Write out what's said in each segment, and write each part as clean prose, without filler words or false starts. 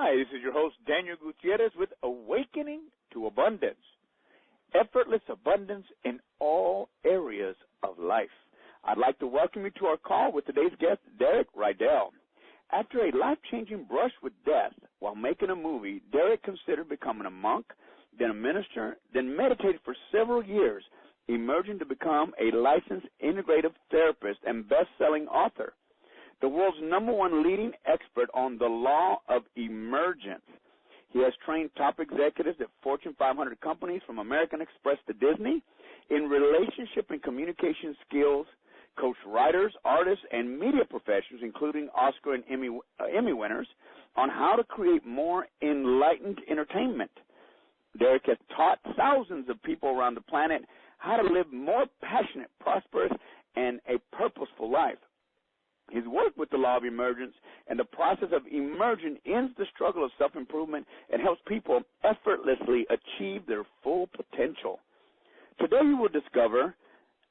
Hi, this is your host, Daniel Gutierrez, with Awakening to Abundance. Effortless abundance in all areas of life. I'd like to welcome you to our call with today's guest, Rydell. After a life-changing brush with death while making a movie, Derek considered becoming a monk, then a minister, then meditated for several years, emerging to become a licensed integrative therapist and best-selling author. The world's #1 leading expert on the Law of Emergence. He has trained top executives at Fortune 500 companies from American Express to Disney in relationship and communication skills, coached writers, artists, and media professionals, including Oscar and Emmy winners, on how to create more enlightened entertainment. Derek has taught thousands of people around the planet how to live more passionate, prosperous, and a purposeful life. His work with the Law of Emergence and the process of emerging ends the struggle of self-improvement and helps people effortlessly achieve their full potential. Today you will discover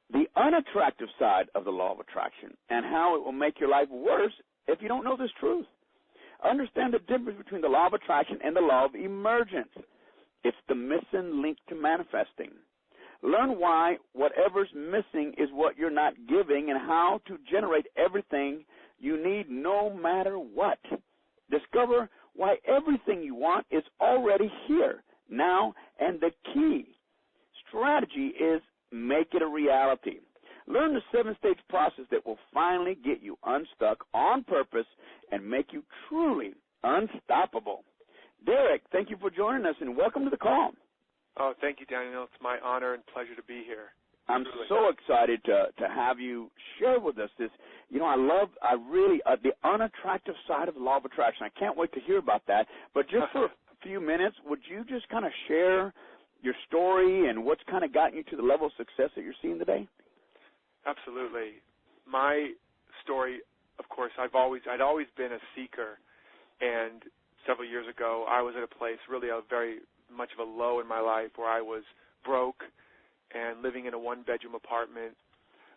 the unattractive side of the Law of Attraction and how it will make your life worse if you don't know this truth. Understand the difference between the Law of Attraction and the Law of Emergence. It's the missing link to manifesting. Learn why whatever's missing is what you're not giving and how to generate everything you need no matter what. Discover why everything you want is already here, now, and the key strategy is make it a reality. Learn the 7-stage process that will finally get you unstuck on purpose and make you truly unstoppable. Derek, thank you for joining us, and welcome to the call. Oh, thank you, Daniel. It's my honor and pleasure to be here. I'm so excited to have you share with us this. You know, I really, the unattractive side of the Law of Attraction. I can't wait to hear about that. But just for a few minutes, would you just kind of share your story and what's kind of gotten you to the level of success that you're seeing today? Absolutely. My story, of course, I'd always been a seeker, and several years ago, I was at a place, really a very much of a low in my life, where I was broke and living in a 1-bedroom apartment,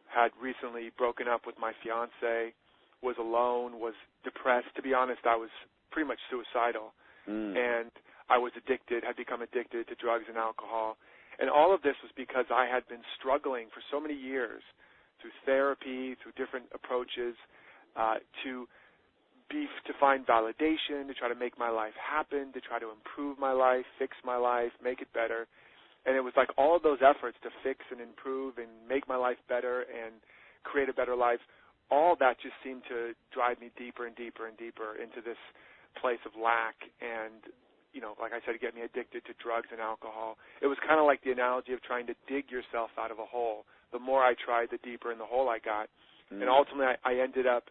had recently broken up with my fiance, was alone, was depressed. To be honest, I was pretty much suicidal, and I was addicted, had become addicted to drugs and alcohol. And all of this was because I had been struggling for so many years through therapy, through different approaches, to find validation, to try to make my life happen, to try to improve my life, fix my life, make it better. And it was like all of those efforts to fix and improve and make my life better and create a better life, all that just seemed to drive me deeper and deeper and deeper into this place of lack and, you know, like I said, get me addicted to drugs and alcohol. It was kind of like the analogy of trying to dig yourself out of a hole. The more I tried, the deeper in the hole I got. And ultimately I ended up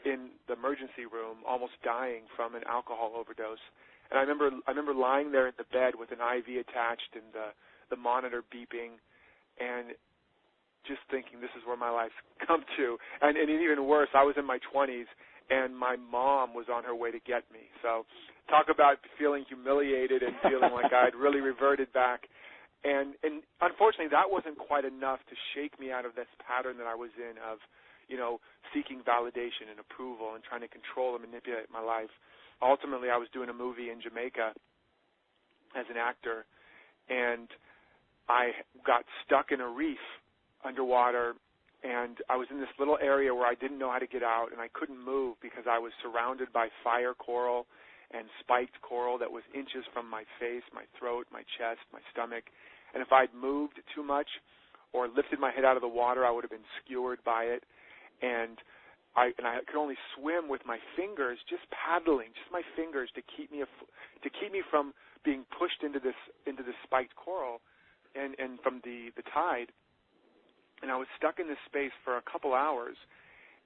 in the emergency room, almost dying from an alcohol overdose. And I remember lying there in the bed with an IV attached and the monitor beeping, and just thinking, this is where my life's come to. And even worse, I was in my 20s, and my mom was on her way to get me. So talk about feeling humiliated and feeling like I'd really reverted back. And unfortunately, that wasn't quite enough to shake me out of this pattern that I was in of, you know, seeking validation and approval and trying to control and manipulate my life. Ultimately, I was doing a movie in Jamaica as an actor, and I got stuck in a reef underwater, and I was in this little area where I didn't know how to get out, and I couldn't move because I was surrounded by fire coral and spiked coral that was inches from my face, my throat, my chest, my stomach. And if I'd moved too much or lifted my head out of the water, I would have been skewered by it. And I could only swim with my fingers, just paddling, just my fingers to keep me from being pushed into this spiked coral and from the tide. And I was stuck in this space for a couple hours,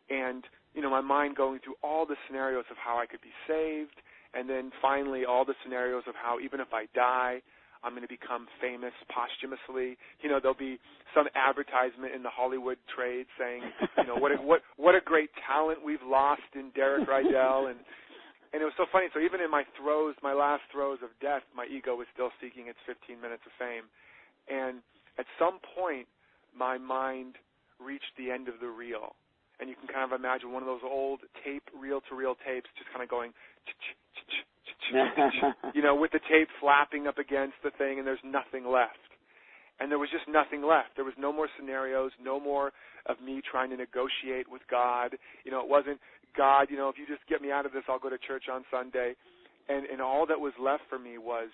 and you know, my mind going through all the scenarios of how I could be saved, and then finally all the scenarios of how even if I die, I'm going to become famous posthumously. You know, there'll be some advertisement in the Hollywood trade saying, you know, what a great talent we've lost in Derek Rydell. And it was so funny. So even in my last throes of death, my ego was still seeking its 15 minutes of fame. And at some point, my mind reached the end of the reel. And you can kind of imagine one of those old reel-to-reel tapes just kind of going, ch-ch, ch-ch, with the tape flapping up against the thing, and there's nothing left. And there was just nothing left. There was no more scenarios, no more of me trying to negotiate with God. It wasn't, God, if you just get me out of this, I'll go to church on Sunday. And all that was left for me was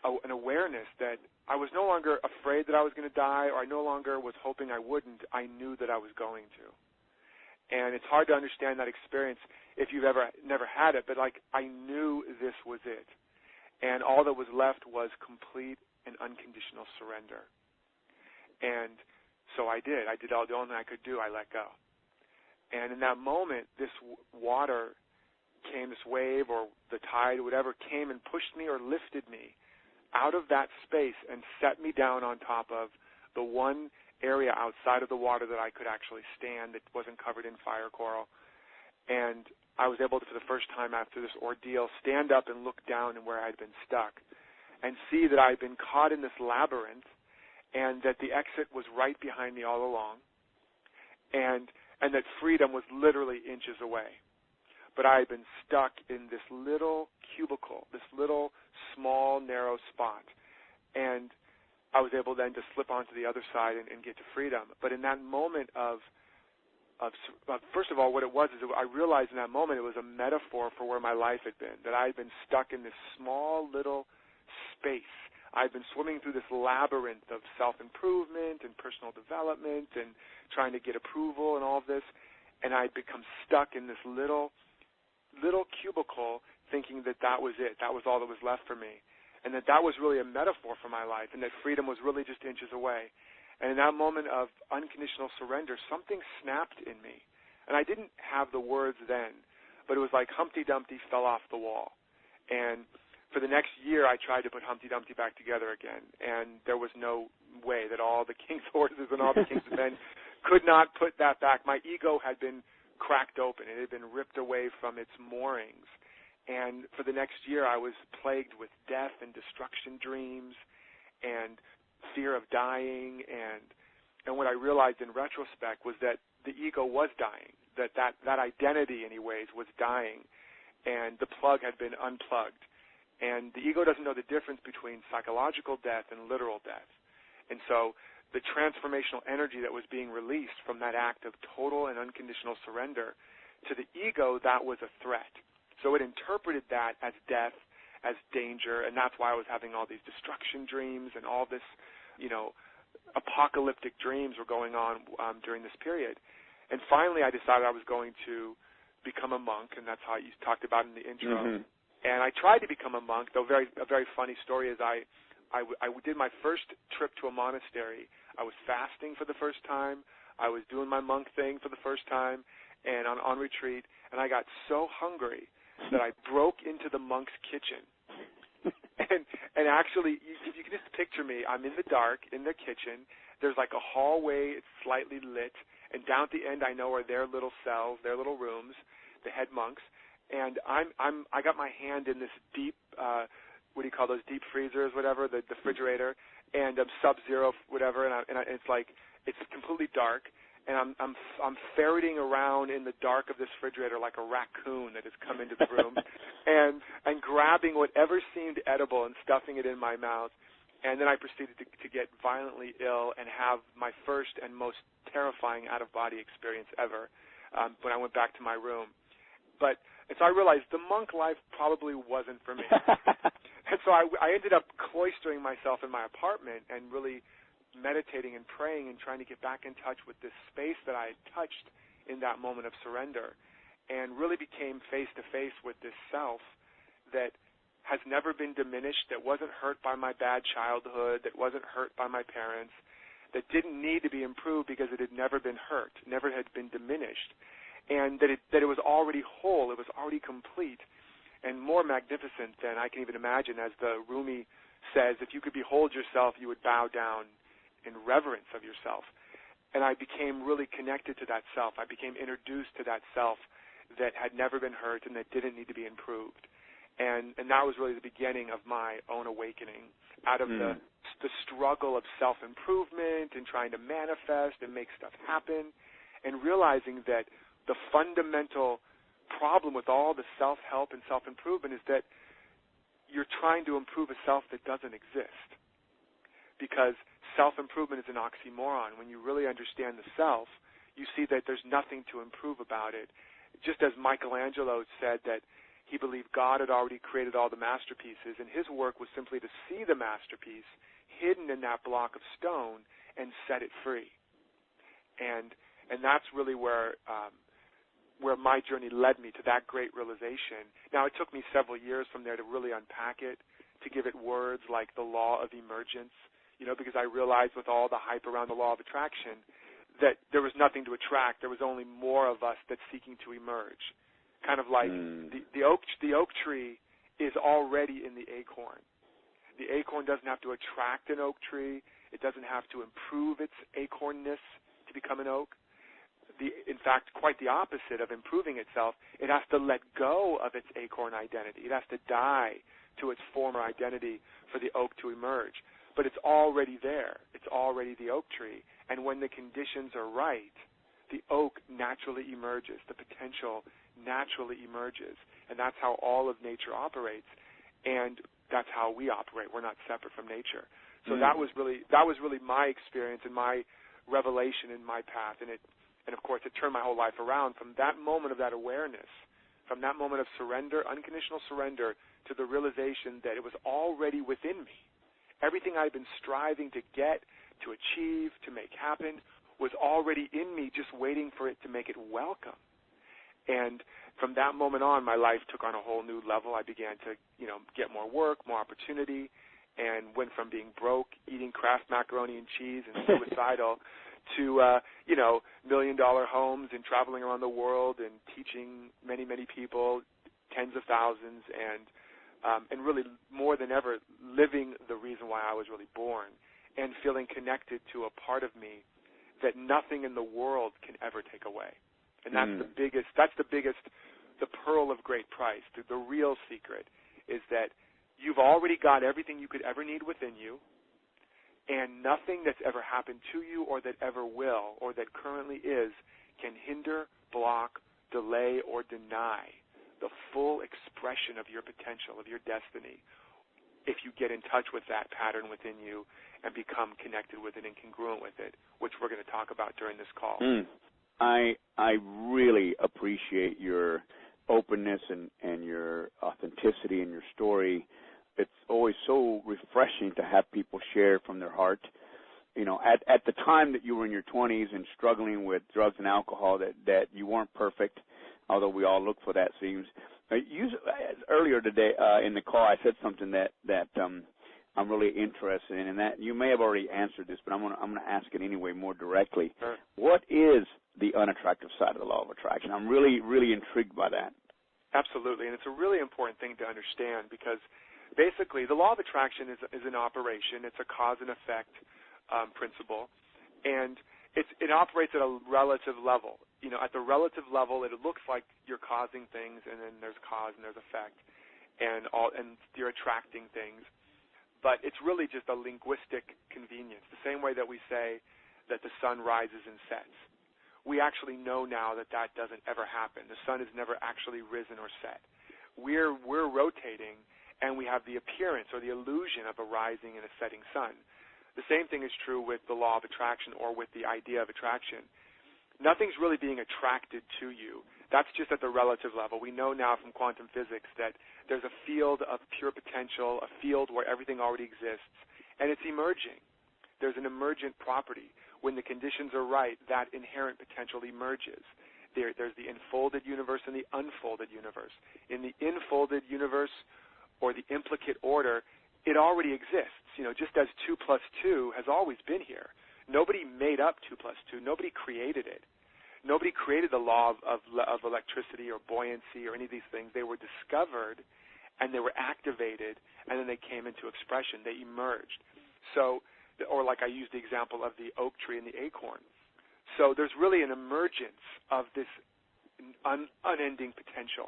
an awareness that I was no longer afraid that I was going to die, or I no longer was hoping I wouldn't. I knew that I was going to. And it's hard to understand that experience if you've never had it, but I knew this was it. And all that was left was complete and unconditional surrender. And so I did. I did all the only thing I could do. I let go. And in that moment, this water came, this wave or the tide or whatever came and pushed me or lifted me out of that space and set me down on top of the one area outside of the water that I could actually stand that wasn't covered in fire coral. And I was able to, for the first time after this ordeal, stand up and look down and where I had been stuck and see that I had been caught in this labyrinth and that the exit was right behind me all along and that freedom was literally inches away. But I had been stuck in this little cubicle, this little small, narrow spot. And I was able then to slip onto the other side and get to freedom. But in that moment of first of all, what it was is I realized in that moment it was a metaphor for where my life had been, that I had been stuck in this small little space. I've been swimming through this labyrinth of self-improvement and personal development and trying to get approval and all of this, and I'd become stuck in this little cubicle thinking that was it, that was all that was left for me, and that was really a metaphor for my life, and that freedom was really just inches away. And in that moment of unconditional surrender, something snapped in me. And I didn't have the words then, but it was like Humpty Dumpty fell off the wall. And for the next year, I tried to put Humpty Dumpty back together again, and there was no way that all the king's horses and all the king's men could not put that back. My ego had been cracked open. It had been ripped away from its moorings. And for the next year, I was plagued with death and destruction dreams and fear of dying. And what I realized in retrospect was that the ego was dying, that identity, anyways, was dying, and the plug had been unplugged. And the ego doesn't know the difference between psychological death and literal death. And so the transformational energy that was being released from that act of total and unconditional surrender, to the ego, that was a threat. So it interpreted that as death, as danger, and that's why I was having all these destruction dreams and all this, apocalyptic dreams were going on during this period. And finally I decided I was going to become a monk, and that's how you talked about in the intro. Mm-hmm. And I tried to become a monk, though a very funny story is I did my first trip to a monastery. I was fasting for the first time. I was doing my monk thing for the first time and on retreat, and I got so hungry that I broke into the monk's kitchen. And actually, you can just picture me. I'm in the dark in their kitchen. There's like a hallway. It's slightly lit. And down at the end, I know are their little cells, their little rooms, the head monks. And I got my hand in this deep, what do you call those, deep freezers, whatever, the refrigerator, and Sub-Zero, whatever. And it's like it's completely dark. And I'm ferreting around in the dark of this refrigerator like a raccoon that has come into the room, and grabbing whatever seemed edible and stuffing it in my mouth. And then I proceeded to get violently ill and have my first and most terrifying out-of-body experience ever when I went back to my room. And so I realized the monk life probably wasn't for me. And so I ended up cloistering myself in my apartment and really meditating and praying and trying to get back in touch with this space that I had touched in that moment of surrender, and really became face-to-face with this self that has never been diminished, that wasn't hurt by my bad childhood, that wasn't hurt by my parents, that didn't need to be improved because it had never been hurt, never had been diminished, and that it was already whole, it was already complete, and more magnificent than I can even imagine. As the Rumi says, if you could behold yourself, you would bow down in reverence of yourself. And I became really connected to that self. I became introduced to that self that had never been hurt and that didn't need to be improved. And that was really the beginning of my own awakening out of the struggle of self-improvement and trying to manifest and make stuff happen, and realizing that the fundamental problem with all the self-help and self-improvement is that you're trying to improve a self that doesn't exist. Because self-improvement is an oxymoron. When you really understand the self, you see that there's nothing to improve about it. Just as Michelangelo said that he believed God had already created all the masterpieces, and his work was simply to see the masterpiece hidden in that block of stone and set it free. And that's really where my journey led me to that great realization. Now, it took me several years from there to really unpack it, to give it words like the Law of Emergence, because I realized with all the hype around the Law of Attraction that there was nothing to attract. There was only more of us that's seeking to emerge. Kind of like the oak tree is already in the acorn. The acorn doesn't have to attract an oak tree. It doesn't have to improve its acornness to become an oak. In fact, quite the opposite of improving itself. It has to let go of its acorn identity. It has to die to its former identity for the oak to emerge. But it's already there. It's already the oak tree. And when the conditions are right, the oak naturally emerges. The potential naturally emerges. And that's how all of nature operates. And that's how we operate. We're not separate from nature. So that was really my experience and my revelation in my path. And of course, it turned my whole life around from that moment of that awareness, from that moment of surrender, unconditional surrender, to the realization that it was already within me. Everything I'd been striving to get, to achieve, to make happen was already in me, just waiting for it to make it welcome. And from that moment on, my life took on a whole new level. I began to, get more work, more opportunity, and went from being broke, eating Kraft macaroni and cheese and suicidal to, $1 million homes and traveling around the world and teaching many, many people, tens of thousands, and really more than ever living the reason why I was really born and feeling connected to a part of me that nothing in the world can ever take away. And that's the biggest, the pearl of great price. The real secret is that you've already got everything you could ever need within you, and nothing that's ever happened to you or that ever will or that currently is can hinder, block, delay, or deny the full expression of your potential, of your destiny, if you get in touch with that pattern within you and become connected with it and congruent with it, which we're going to talk about during this call. I really appreciate your openness and your authenticity and your story. It's always so refreshing to have people share from their heart. At the time that you were in your 20s and struggling with drugs and alcohol, that you weren't perfect, although we all look for that, seems. Earlier today in the call, I said something that I'm really interested in, and that you may have already answered this, but I'm going to ask it anyway more directly. Sure. What is the unattractive side of the law of attraction? I'm really, really intrigued by that. Absolutely, and it's a really important thing to understand because basically the law of attraction is an operation. It's a cause and effect principle, and it operates at a relative level. At the relative level, it looks like you're causing things, and then there's cause and there's effect, and you're attracting things. But it's really just a linguistic convenience, the same way that we say that the sun rises and sets. We actually know now that doesn't ever happen. The sun has never actually risen or set. We're rotating, and we have the appearance or the illusion of a rising and a setting sun. The same thing is true with the law of attraction or with the idea of attraction. Nothing's really being attracted to you. That's just at the relative level. We know now from quantum physics that there's a field of pure potential, a field where everything already exists, and it's emerging. There's an emergent property. When the conditions are right, that inherent potential emerges. There's the enfolded universe and the unfolded universe. In the enfolded universe, or the implicate order, it already exists. Just as 2 plus 2 has always been here. Nobody made up 2 plus 2. Nobody created it. Nobody created the law of electricity or buoyancy or any of these things. They were discovered, and they were activated, and then they came into expression. They emerged. So, or like I used the example of the oak tree and the acorn. So there's really an emergence of this unending potential.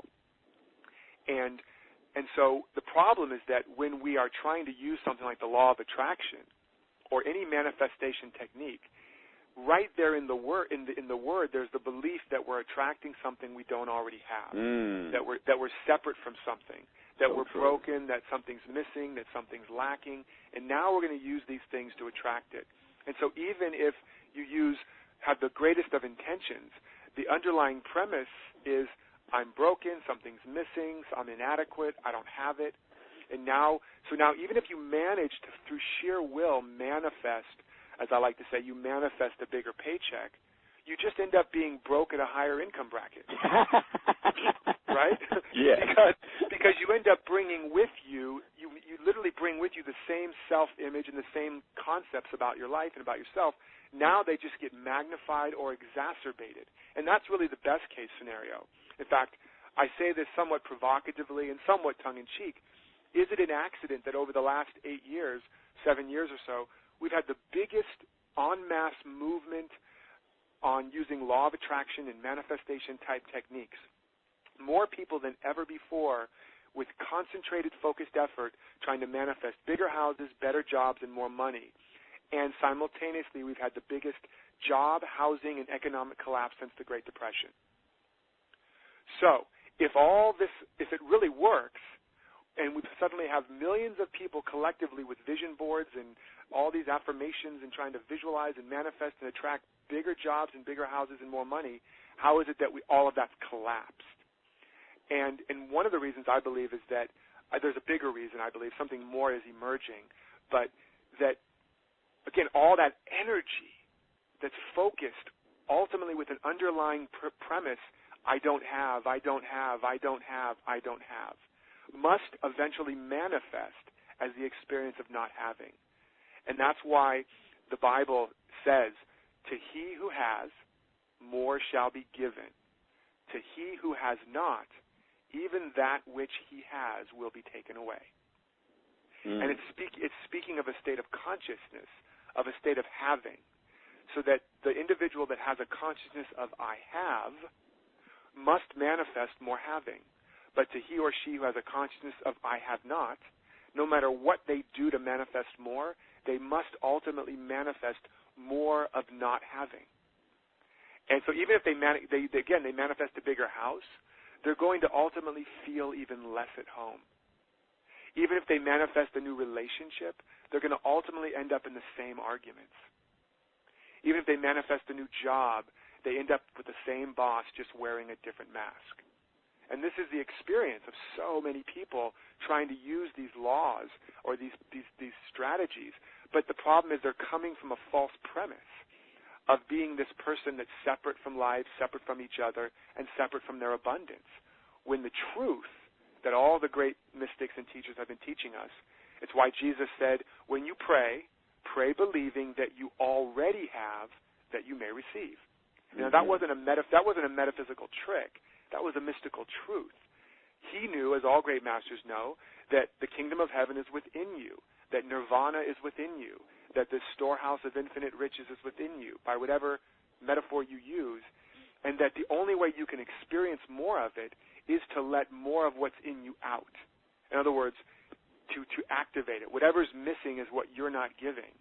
And so the problem is that when we are trying to use something like the law of attraction or any manifestation technique, right there in the word, there's the belief that we're attracting something we don't already have, that we're separate from something, that we're broken, that something's missing, that something's lacking, and now we're going to use these things to attract it. And so even if you have the greatest of intentions, the underlying premise is I'm broken, something's missing, I'm inadequate, I don't have it. And now even if you manage to, through sheer will, manifest, as I like to say, you manifest a bigger paycheck, you just end up being broke at a higher income bracket. Right? Yeah. Because you end up bringing with you literally bring with you the same self-image and the same concepts about your life and about yourself. Now they just get magnified or exacerbated. And that's really the best case scenario. In fact, I say this somewhat provocatively and somewhat tongue-in-cheek. Is it an accident that over the last 8 years, 7 years or so, we've had the biggest en masse movement on using law of attraction and manifestation type techniques? More people than ever before with concentrated, focused effort trying to manifest bigger houses, better jobs, and more money. And simultaneously, we've had the biggest job, housing, and economic collapse since the Great Depression. So if it really works, and we suddenly have millions of people collectively with vision boards and all these affirmations and trying to visualize and manifest and attract bigger jobs and bigger houses and more money, how is it that all of that's collapsed? And one of the reasons I believe is that there's a bigger reason I believe, something more is emerging, but that, again, all that energy that's focused ultimately with an underlying premise, I don't have, I don't have, I don't have, I don't have, must eventually manifest as the experience of not having. And that's why the Bible says, to he who has, more shall be given. To he who has not, even that which he has will be taken away. And it's speaking of a state of consciousness, of a state of having, so that the individual that has a consciousness of I have must manifest more having. But to he or she who has a consciousness of I have not, no matter what they do to manifest more, they must ultimately manifest more of not having. And so even if they manifest a bigger house, they're going to ultimately feel even less at home. Even if they manifest a new relationship, they're going to ultimately end up in the same arguments. Even if they manifest a new job, they end up with the same boss just wearing a different mask. And this is the experience of so many people trying to use these laws or these strategies. But the problem is they're coming from a false premise of being this person that's separate from life, separate from each other, and separate from their abundance. When the truth that all the great mystics and teachers have been teaching us, it's why Jesus said, when you pray, pray believing that you already have, that you may receive. Now, that wasn't a metaphysical trick. That was a mystical truth. He knew, as all great masters know, that the kingdom of heaven is within you, that nirvana is within you, that the storehouse of infinite riches is within you, by whatever metaphor you use, and that the only way you can experience more of it is to let more of what's in you out. In other words, to activate it. Whatever's missing is what you're not giving.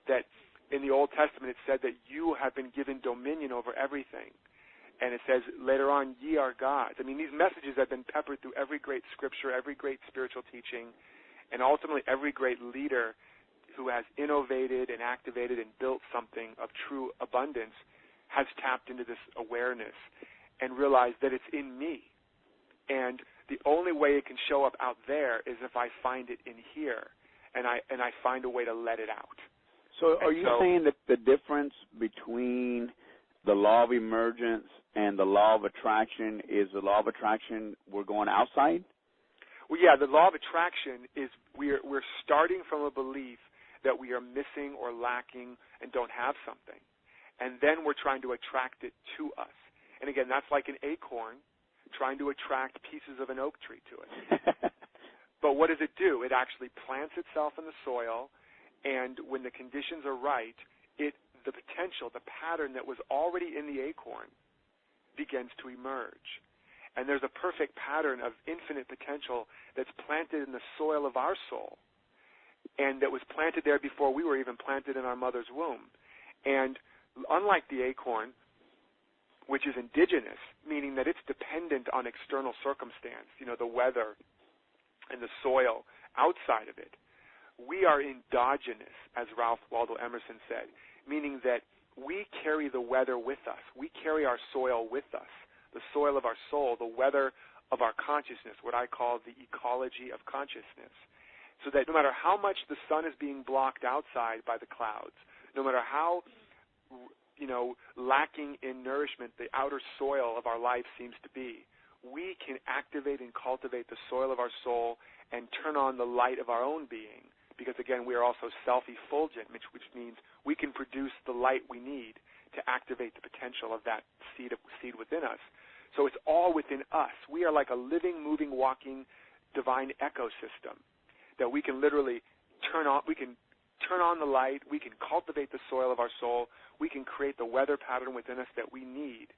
That in the Old Testament it said that you have been given dominion over everything. And it says later on, ye are gods. I mean, these messages have been peppered through every great scripture, every great spiritual teaching, and ultimately every great leader who has innovated and activated and built something of true abundance has tapped into this awareness and realized that it's in me. And the only way it can show up out there is if I find it in here, and I find a way to let it out. So are you saying that the difference between the law of emergence and the law of attraction is the law of attraction we're going outside? Well, yeah, the law of attraction is we're starting from a belief that we are missing or lacking and don't have something. And then we're trying to attract it to us. And again, that's like an acorn trying to attract pieces of an oak tree to it. But what does it do? It actually plants itself in the soil, and when the conditions are right, the potential, the pattern that was already in the acorn begins to emerge. And there's a perfect pattern of infinite potential that's planted in the soil of our soul, and that was planted there before we were even planted in our mother's womb. And unlike the acorn, which is indigenous, meaning that it's dependent on external circumstance, the weather, and the soil outside of it. We are endogenous, as Ralph Waldo Emerson said, meaning that we carry the weather with us. We carry our soil with us, the soil of our soul, the weather of our consciousness, what I call the ecology of consciousness. So that no matter how much the sun is being blocked outside by the clouds, no matter how, lacking in nourishment the outer soil of our life seems to be, we can activate and cultivate the soil of our soul and turn on the light of our own being. Because, again, we are also self-effulgent, which means we can produce the light we need to activate the potential of that seed within us. So it's all within us. We are like a living, moving, walking divine ecosystem that we can literally turn on. We can turn on the light. We can cultivate the soil of our soul. We can create the weather pattern within us that we need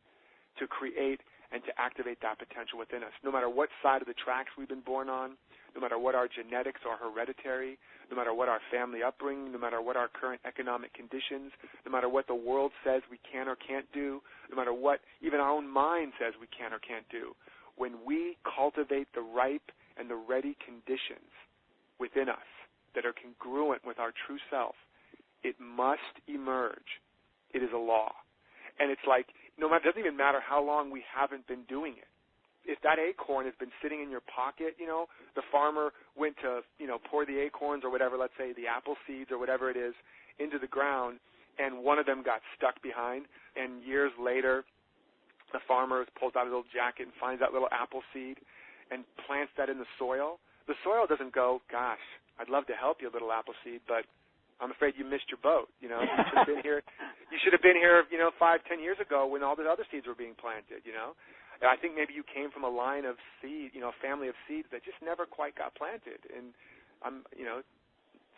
to create and to activate that potential within us. No matter what side of the tracks we've been born on, no matter what our genetics or hereditary, no matter what our family upbringing, no matter what our current economic conditions, no matter what the world says we can or can't do, no matter what even our own mind says we can or can't do, when we cultivate the ripe and the ready conditions within us that are congruent with our true self, it must emerge. It is a law. And it's like, it doesn't even matter how long we haven't been doing it. If that acorn has been sitting in your pocket, the farmer went to, pour the acorns or whatever, let's say the apple seeds or whatever it is, into the ground, and one of them got stuck behind, and years later the farmer pulls out his little jacket and finds that little apple seed and plants that in the soil. The soil doesn't go, gosh, I'd love to help you, little apple seed, but I'm afraid you missed your boat. You should have been here. You should have been here, 5-10 years ago when all the other seeds were being planted. And I think maybe you came from a line of seed, a family of seeds that just never quite got planted. And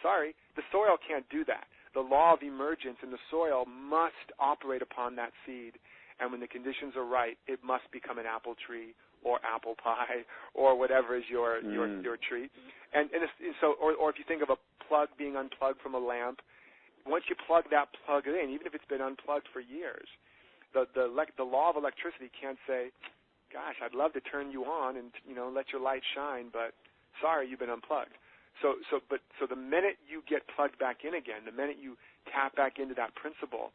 sorry, the soil can't do that. The law of emergence in the soil must operate upon that seed, and when the conditions are right, it must become an apple tree or apple pie or whatever is your treat. And so if you think of a plug being unplugged from a lamp, once you plug that plug in, even if it's been unplugged for years, the law of electricity can't say, gosh, I'd love to turn you on and let your light shine, but sorry, you've been unplugged. So the minute you get plugged back in again, the minute you tap back into that principle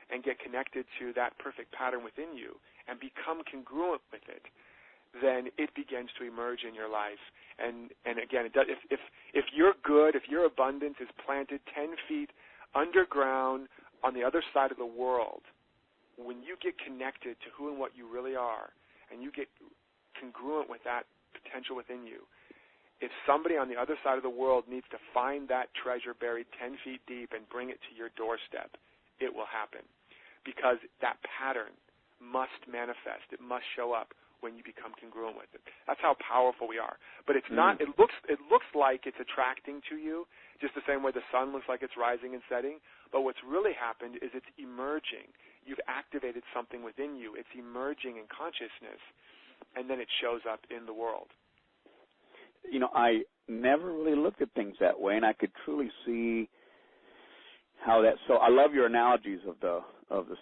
and get connected to that perfect pattern within you and become congruent with it, then it begins to emerge in your life. And again, if you're good, if your abundance is planted 10 feet underground on the other side of the world, when you get connected to who and what you really are, and you get congruent with that potential within you, if somebody on the other side of the world needs to find that treasure buried 10 feet deep and bring it to your doorstep, it will happen. Because that pattern must manifest. It must show up when you become congruent with it. That's how powerful we are. But it's not. It looks like it's attracting to you, just the same way the sun looks like it's rising and setting. But what's really happened is it's emerging. You've activated something within you. It's emerging in consciousness, and then it shows up in the world. I never really looked at things that way, and I could truly see how that. So I love your analogies of the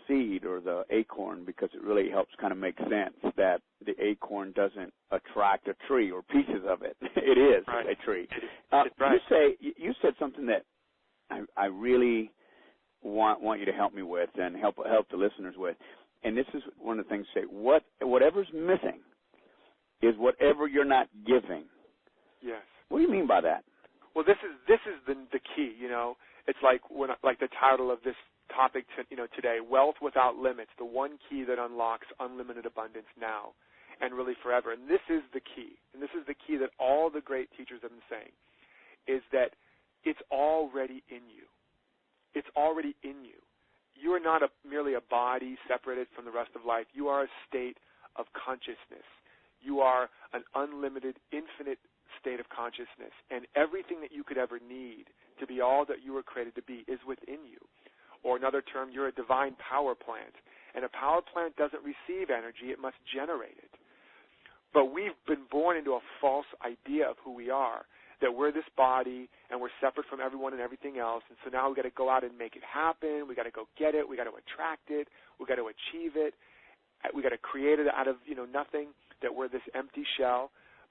seed or the acorn, because it really helps kind of make sense that the acorn doesn't attract a tree or pieces of it. It is right. a tree. Right. You said something that I really want you to help me with and help the listeners with, and this is one of the things. Say whatever's missing is whatever you're not giving. Yes. What do you mean by that? Well, this is the key. It's like the title of this topic today, Wealth Without Limits, the one key that unlocks unlimited abundance now and really forever. And this is the key. And this is the key that all the great teachers have been saying, is that it's already in you. It's already in you. You are not merely a body separated from the rest of life. You are a state of consciousness. You are an unlimited, infinite state of consciousness, and everything that you could ever need to be all that you were created to be is within you. Or another term, you're a divine power plant, and a power plant doesn't receive energy, it must generate it. But we've been born into a false idea of who we are, that we're this body and we're separate from everyone and everything else, and so now we've got to go out and make it happen, we've got to go get it, we've got to attract it, we've got to achieve it, we've got to create it out of nothing, that we're this empty shell.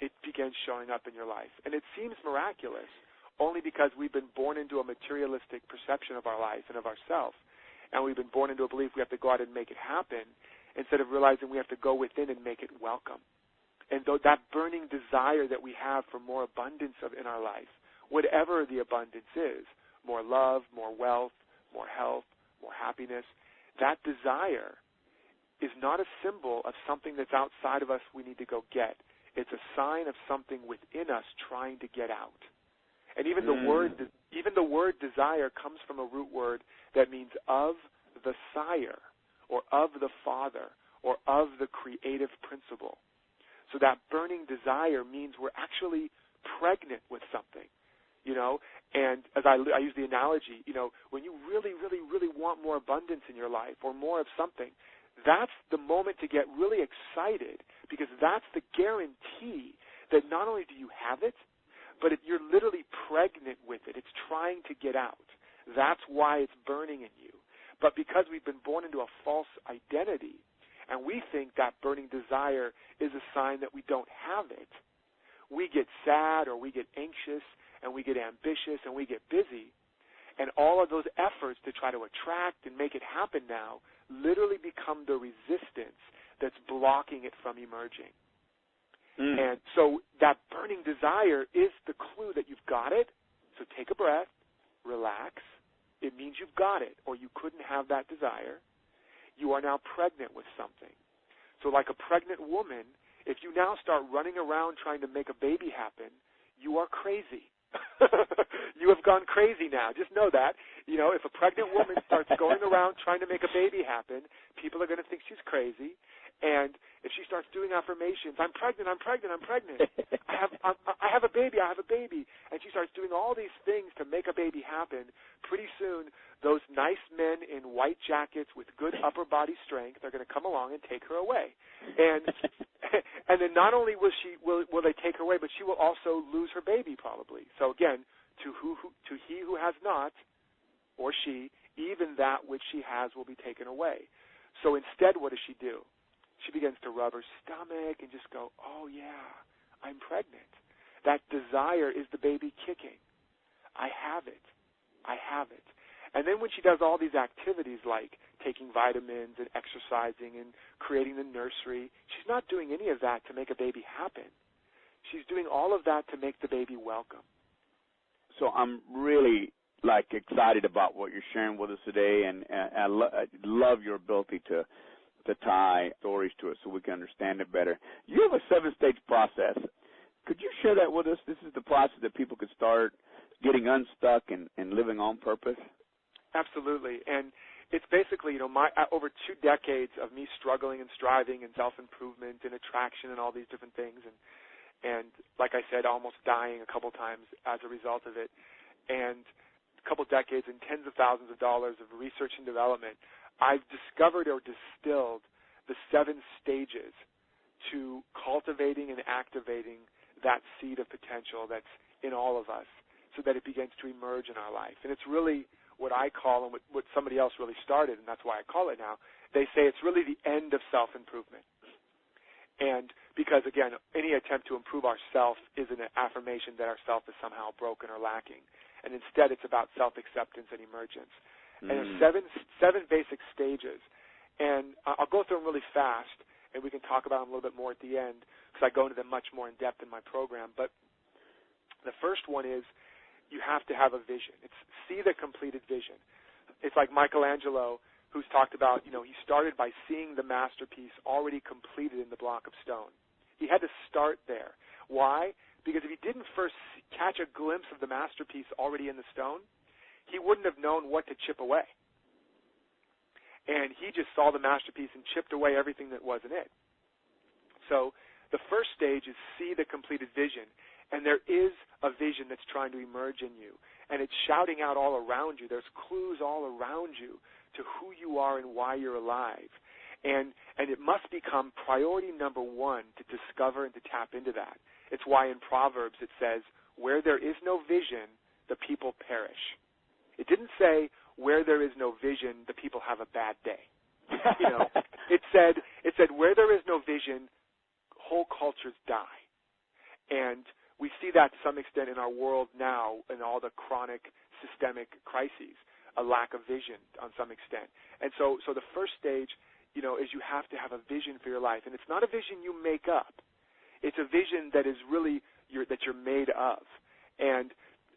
it begins showing up in your life. And it seems miraculous only because we've been born into a materialistic perception of our life and of ourselves. And we've been born into a belief we have to go out and make it happen instead of realizing we have to go within and make it welcome. And though that burning desire that we have for more abundance in our life, whatever the abundance is, more love, more wealth, more health, more happiness, that desire is not a symbol of something that's outside of us we need to go get. It's a sign of something within us trying to get out. And even the word desire comes from a root word that means of the sire, or of the father, or of the creative principle. So that burning desire means we're actually pregnant with something, you know. And as I use the analogy, you know, when you really, really, really want more abundance in your life or more of something, that's the moment to get really excited, because that's the guarantee that not only do you have it, but you're literally pregnant with it. It's trying to get out. That's why it's burning in you. But because we've been born into a false identity, and we think that burning desire is a sign that we don't have it, we get sad or we get anxious and we get ambitious and we get busy. And all of those efforts to try to attract and make it happen now literally become the resistance that's blocking it from emerging. And so that burning desire is the clue that you've got it. So take a breath, relax. It means you've got it, or you couldn't have that desire. You are now pregnant with something. So like a pregnant woman, if you now start running around trying to make a baby happen, you are crazy. You have gone crazy now. Just know that. You know, if a pregnant woman starts going around trying to make a baby happen, people are going to think she's crazy. And if she starts doing affirmations, I'm pregnant, I'm pregnant, I'm pregnant. I have a baby, I have a baby. And she starts doing all these things to make a baby happen. Pretty soon, those nice men in white jackets with good upper body strength are going to come along and take her away. And then not only will they take her away, but she will also lose her baby probably. So again, to he who has not, or she, even that which she has will be taken away. So instead, what does she do? She begins to rub her stomach and just go, oh, yeah, I'm pregnant. That desire is the baby kicking. I have it. I have it. And then when she does all these activities like taking vitamins and exercising and creating the nursery, she's not doing any of that to make a baby happen. She's doing all of that to make the baby welcome. So I'm really, excited about what you're sharing with us today, and I love your ability to tie stories to it so we can understand it better. You have a 7-stage process. Could you share that with us? This is the process that people could start getting unstuck and living on purpose. Absolutely. And it's basically, you know, my over 2 decades of me struggling and striving and self-improvement and attraction and all these different things. And like I said, almost dying a couple times as a result of it. And a couple decades and tens of thousands of dollars of research and development, I've discovered or distilled the 7 stages to cultivating and activating that seed of potential that's in all of us so that it begins to emerge in our life. And it's really what I call, and what somebody else really started, and that's why I call it now, they say it's really the end of self-improvement. And because, again, any attempt to improve ourself is an affirmation that ourself is somehow broken or lacking. And instead it's about self-acceptance and emergence. And there's 7 basic stages. And I'll go through them really fast, and we can talk about them a little bit more at the end because I go into them much more in depth in my program. But the first one is you have to have a vision. It's see the completed vision. It's like Michelangelo, who's talked about, you know, he started by seeing the masterpiece already completed in the block of stone. He had to start there. Why? Because if he didn't first catch a glimpse of the masterpiece already in the stone, he wouldn't have known what to chip away. And he just saw the masterpiece and chipped away everything that wasn't it. So the first stage is see the completed vision. And there is a vision that's trying to emerge in you. And it's shouting out all around you. There's clues all around you to who you are and why you're alive. And it must become priority number 1 to discover and to tap into that. It's why in Proverbs it says, where there is no vision, the people perish. It didn't say where there is no vision, the people have a bad day. You know, it said where there is no vision, whole cultures die. And we see that to some extent in our world now in all the chronic systemic crises, a lack of vision on some extent. And so the first stage, is you have to have a vision for your life. And it's not a vision you make up. It's a vision that is really that you're made of. And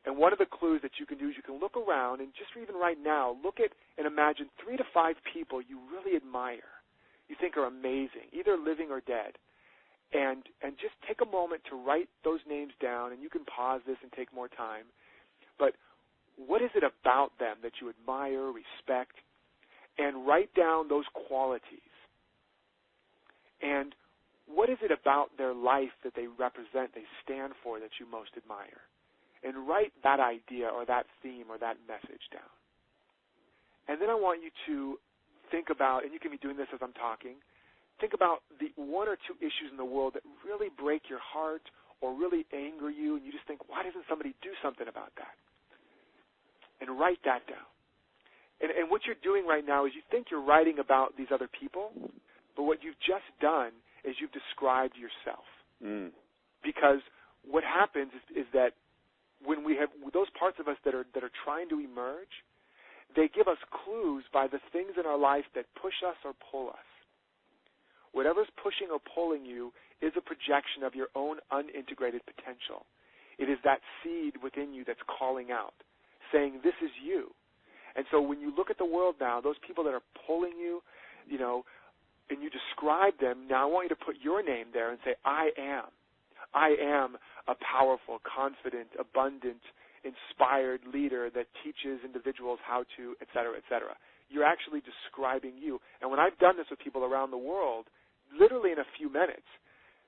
one of the clues that you can do is you can look around and just even right now, look at and imagine 3 to 5 people you really admire, you think are amazing, either living or dead. And just take a moment to write those names down, and you can pause this and take more time. But what is it about them that you admire, respect, and write down those qualities? And what is it about their life that they represent, they stand for, that you most admire? And write that idea or that theme or that message down. And then I want you to think about, and you can be doing this as I'm talking, think about the 1 or 2 issues in the world that really break your heart or really anger you, and you just think, why doesn't somebody do something about that? And write that down. And what you're doing right now is you think you're writing about these other people, but what you've just done is you've described yourself. Because what happens is that when we have those parts of us that are trying to emerge, they give us clues by the things in our life that push us or pull us. Whatever's pushing or pulling you is a projection of your own unintegrated potential. It is that seed within you that's calling out, saying, this is you. And so when you look at the world now, those people that are pulling you, and you describe them, now I want you to put your name there and say, I am a powerful, confident, abundant, inspired leader that teaches individuals how to, et cetera, et cetera. You're actually describing you. And when I've done this with people around the world, literally in a few minutes,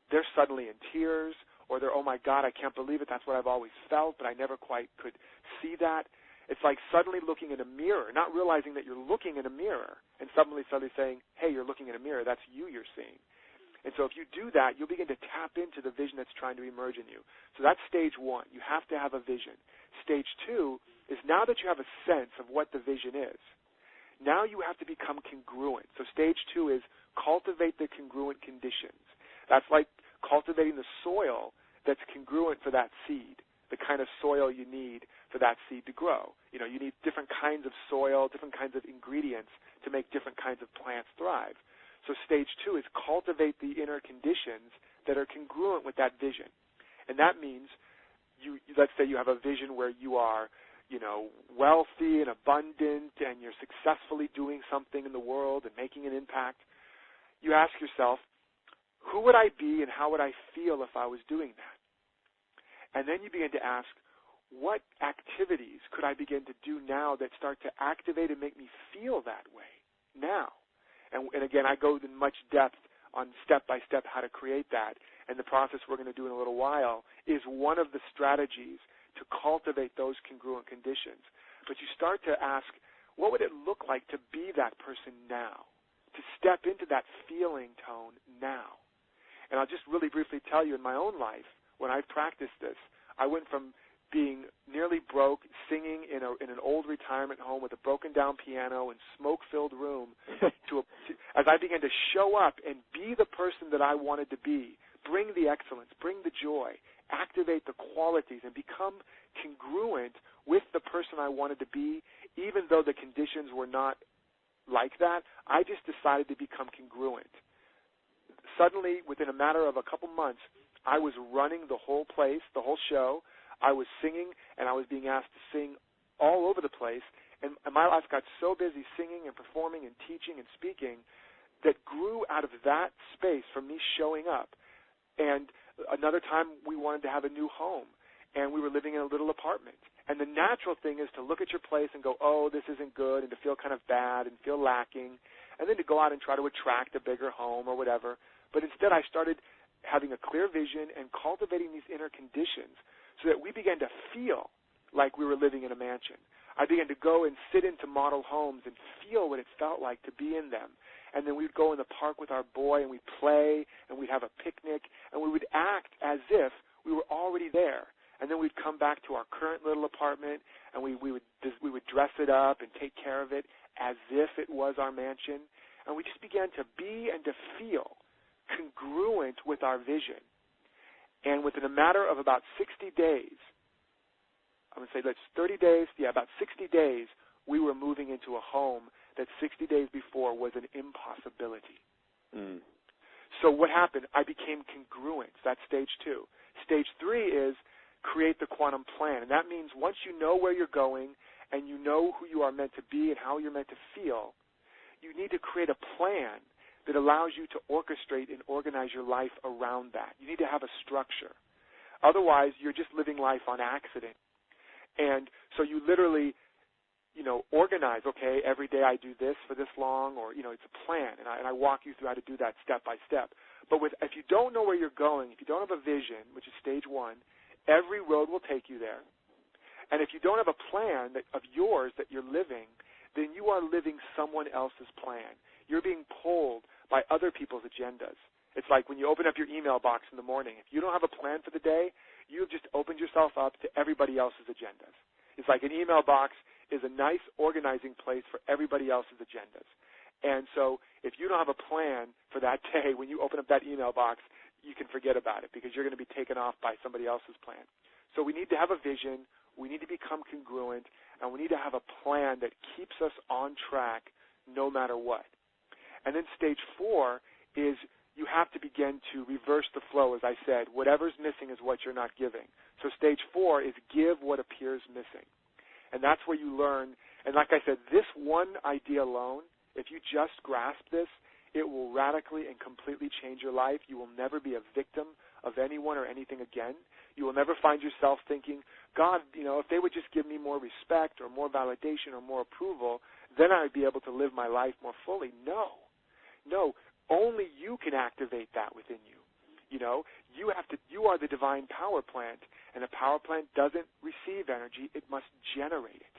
they're suddenly in tears, or they're, oh my God, I can't believe it, that's what I've always felt, but I never quite could see that. It's like suddenly looking in a mirror, not realizing that you're looking in a mirror, and suddenly saying, hey, you're looking in a mirror, that's you you're seeing. And so if you do that, you'll begin to tap into the vision that's trying to emerge in you. So that's stage 1. You have to have a vision. Stage 2 is now that you have a sense of what the vision is, now you have to become congruent. So stage 2 is cultivate the congruent conditions. That's like cultivating the soil that's congruent for that seed, the kind of soil you need for that seed to grow. You need different kinds of soil, different kinds of ingredients to make different kinds of plants thrive. So stage 2 is cultivate the inner conditions that are congruent with that vision. And that means, let's say you have a vision where you are, wealthy and abundant and you're successfully doing something in the world and making an impact. You ask yourself, who would I be and how would I feel if I was doing that? And then you begin to ask, what activities could I begin to do now that start to activate and make me feel that way now? And again, I go in much depth on step-by-step how to create that. And the process we're going to do in a little while is one of the strategies to cultivate those congruent conditions. But you start to ask, what would it look like to be that person now, to step into that feeling tone now? And I'll just really briefly tell you, in my own life, when I've practiced this, I went from being nearly broke, singing in an old retirement home with a broken-down piano and smoke-filled room, as I began to show up and be the person that I wanted to be, bring the excellence, bring the joy, activate the qualities, and become congruent with the person I wanted to be, even though the conditions were not like that. I just decided to become congruent. Suddenly, within a matter of a couple months, I was running the whole place, the whole show. I was singing, and I was being asked to sing all over the place. And my life got so busy singing and performing and teaching and speaking that grew out of that space from me showing up. And another time we wanted to have a new home, and we were living in a little apartment. And the natural thing is to look at your place and go, oh, this isn't good, and to feel kind of bad and feel lacking, and then to go out and try to attract a bigger home or whatever. But instead I started having a clear vision and cultivating these inner conditions so that we began to feel like we were living in a mansion. I began to go and sit into model homes and feel what it felt like to be in them. And then we'd go in the park with our boy and we'd play and we'd have a picnic and we would act as if we were already there. And then we'd come back to our current little apartment and we would dress it up and take care of it as if it was our mansion. And we just began to be and to feel congruent with our vision. And within a matter of about 60 days, I'm going to say that's 30 days, about 60 days, we were moving into a home that 60 days before was an impossibility. Mm. So what happened? I became congruent. That's stage 2. Stage 3 is create the quantum plan. And that means once you know where you're going and you know who you are meant to be and how you're meant to feel, you need to create a plan that allows you to orchestrate and organize your life around that. You need to have a structure. Otherwise, you're just living life on accident. And so you literally, organize, okay, every day I do this for this long, or, it's a plan, and I walk you through how to do that step by step. But if you don't know where you're going, if you don't have a vision, which is stage 1, every road will take you there. And if you don't have a plan of yours that you're living, then you are living someone else's plan. You're being pulled by other people's agendas. It's like when you open up your email box in the morning. If you don't have a plan for the day, you've just opened yourself up to everybody else's agendas. It's like an email box is a nice organizing place for everybody else's agendas. And so if you don't have a plan for that day, when you open up that email box, you can forget about it because you're going to be taken off by somebody else's plan. So we need to have a vision, we need to become congruent, and we need to have a plan that keeps us on track no matter what. And then stage 4 is you have to begin to reverse the flow, as I said. Whatever's missing is what you're not giving. So stage 4 is give what appears missing. And that's where you learn. And like I said, this one idea alone, if you just grasp this, it will radically and completely change your life. You will never be a victim of anyone or anything again. You will never find yourself thinking, God, if they would just give me more respect or more validation or more approval, then I would be able to live my life more fully. No. Only you can activate that within you. You are the divine power plant, and a power plant doesn't receive energy, it must generate it.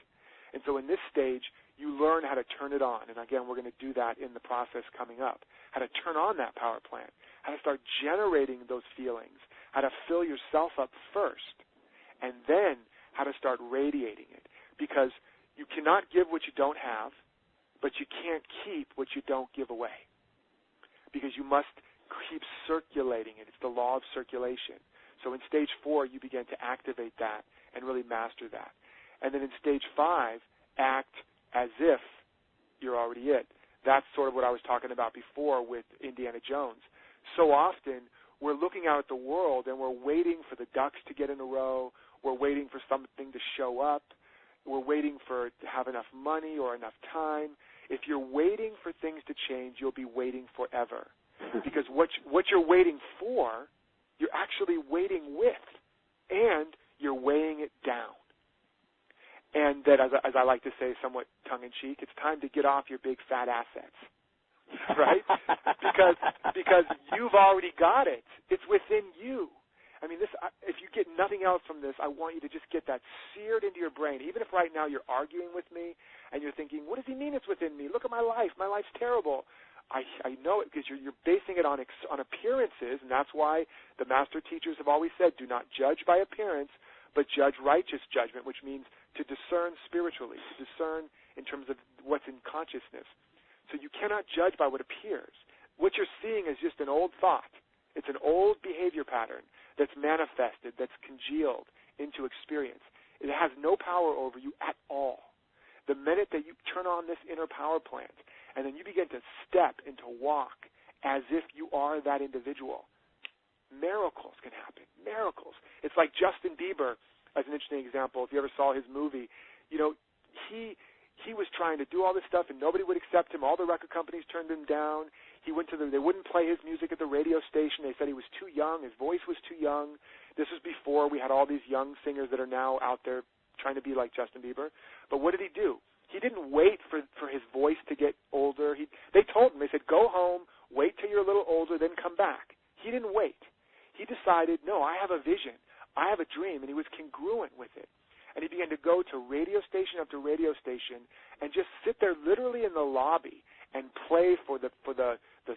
And so in this stage, you learn how to turn it on. And again, we're going to do that in the process coming up. How to turn on that power plant, how to start generating those feelings, how to fill yourself up first, and then how to start radiating it. Because you cannot give what you don't have, but you can't keep what you don't give away. Because you must keep circulating it. It's the law of circulation. So in stage 4, you begin to activate that and really master that. And then in stage 5, act as if you're already it. That's sort of what I was talking about before with Indiana Jones. So often, we're looking out at the world and we're waiting for the ducks to get in a row. We're waiting for something to show up. We're waiting to have enough money or enough time. If you're waiting for things to change, you'll be waiting forever. Because what you're waiting for, you're actually waiting with, and you're weighing it down. And that, as I like to say somewhat tongue-in-cheek, it's time to get off your big fat assets, right? because you've already got it. It's within you. I mean, if you get nothing else from this, I want you to just get that seared into your brain. Even if right now you're arguing with me and you're thinking, what does he mean it's within me? Look at my life. My life's terrible. I know it because you're basing it on appearances, and that's why the master teachers have always said, do not judge by appearance, but judge righteous judgment, which means to discern spiritually, to discern in terms of what's in consciousness. So you cannot judge by what appears. What you're seeing is just an old thought. It's an old behavior pattern that's manifested, that's congealed into experience. It has no power over you at all. The minute that you turn on this inner power plant and then you begin to step and to walk as if you are that individual, miracles can happen. Miracles. It's like Justin Bieber, as an interesting example. If you ever saw his movie, he was trying to do all this stuff and nobody would accept him. All the record companies turned him down. They wouldn't play his music at the radio station. They said he was too young. His voice was too young. This was before we had all these young singers that are now out there trying to be like Justin Bieber. But what did he do? He didn't wait for his voice to get older. They told him, they said, go home, wait till you're a little older, then come back. He didn't wait. He decided, no, I have a vision. I have a dream, and he was congruent with it. And he began to go to radio station after radio station and just sit there literally in the lobby and play for the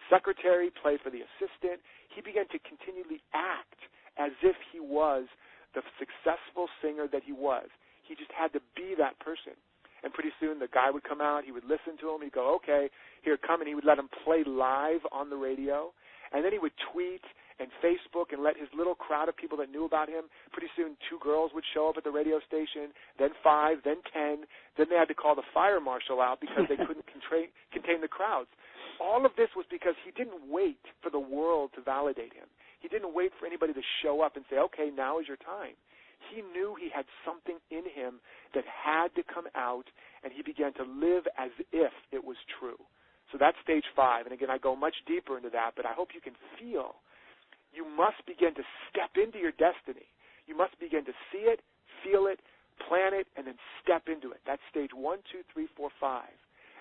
secretary, play for the assistant. He began to continually act as if he was the successful singer that he was. He just had to be that person. And pretty soon the guy would come out, he would listen to him, he'd go, okay, here, come, and he would let him play live on the radio. And then he would tweet and Facebook and let his little crowd of people that knew about him, pretty soon 2 girls would show up at the radio station, then 5, then 10. Then they had to call the fire marshal out because they couldn't contain the crowds. All of this was because he didn't wait for the world to validate him. He didn't wait for anybody to show up and say, okay, now is your time. He knew he had something in him that had to come out, and he began to live as if it was true. So that's stage 5. And again, I go much deeper into that, but I hope you can feel. You must begin to step into your destiny. You must begin to see it, feel it, plan it, and then step into it. That's stage 1, 2, 3, 4, 5.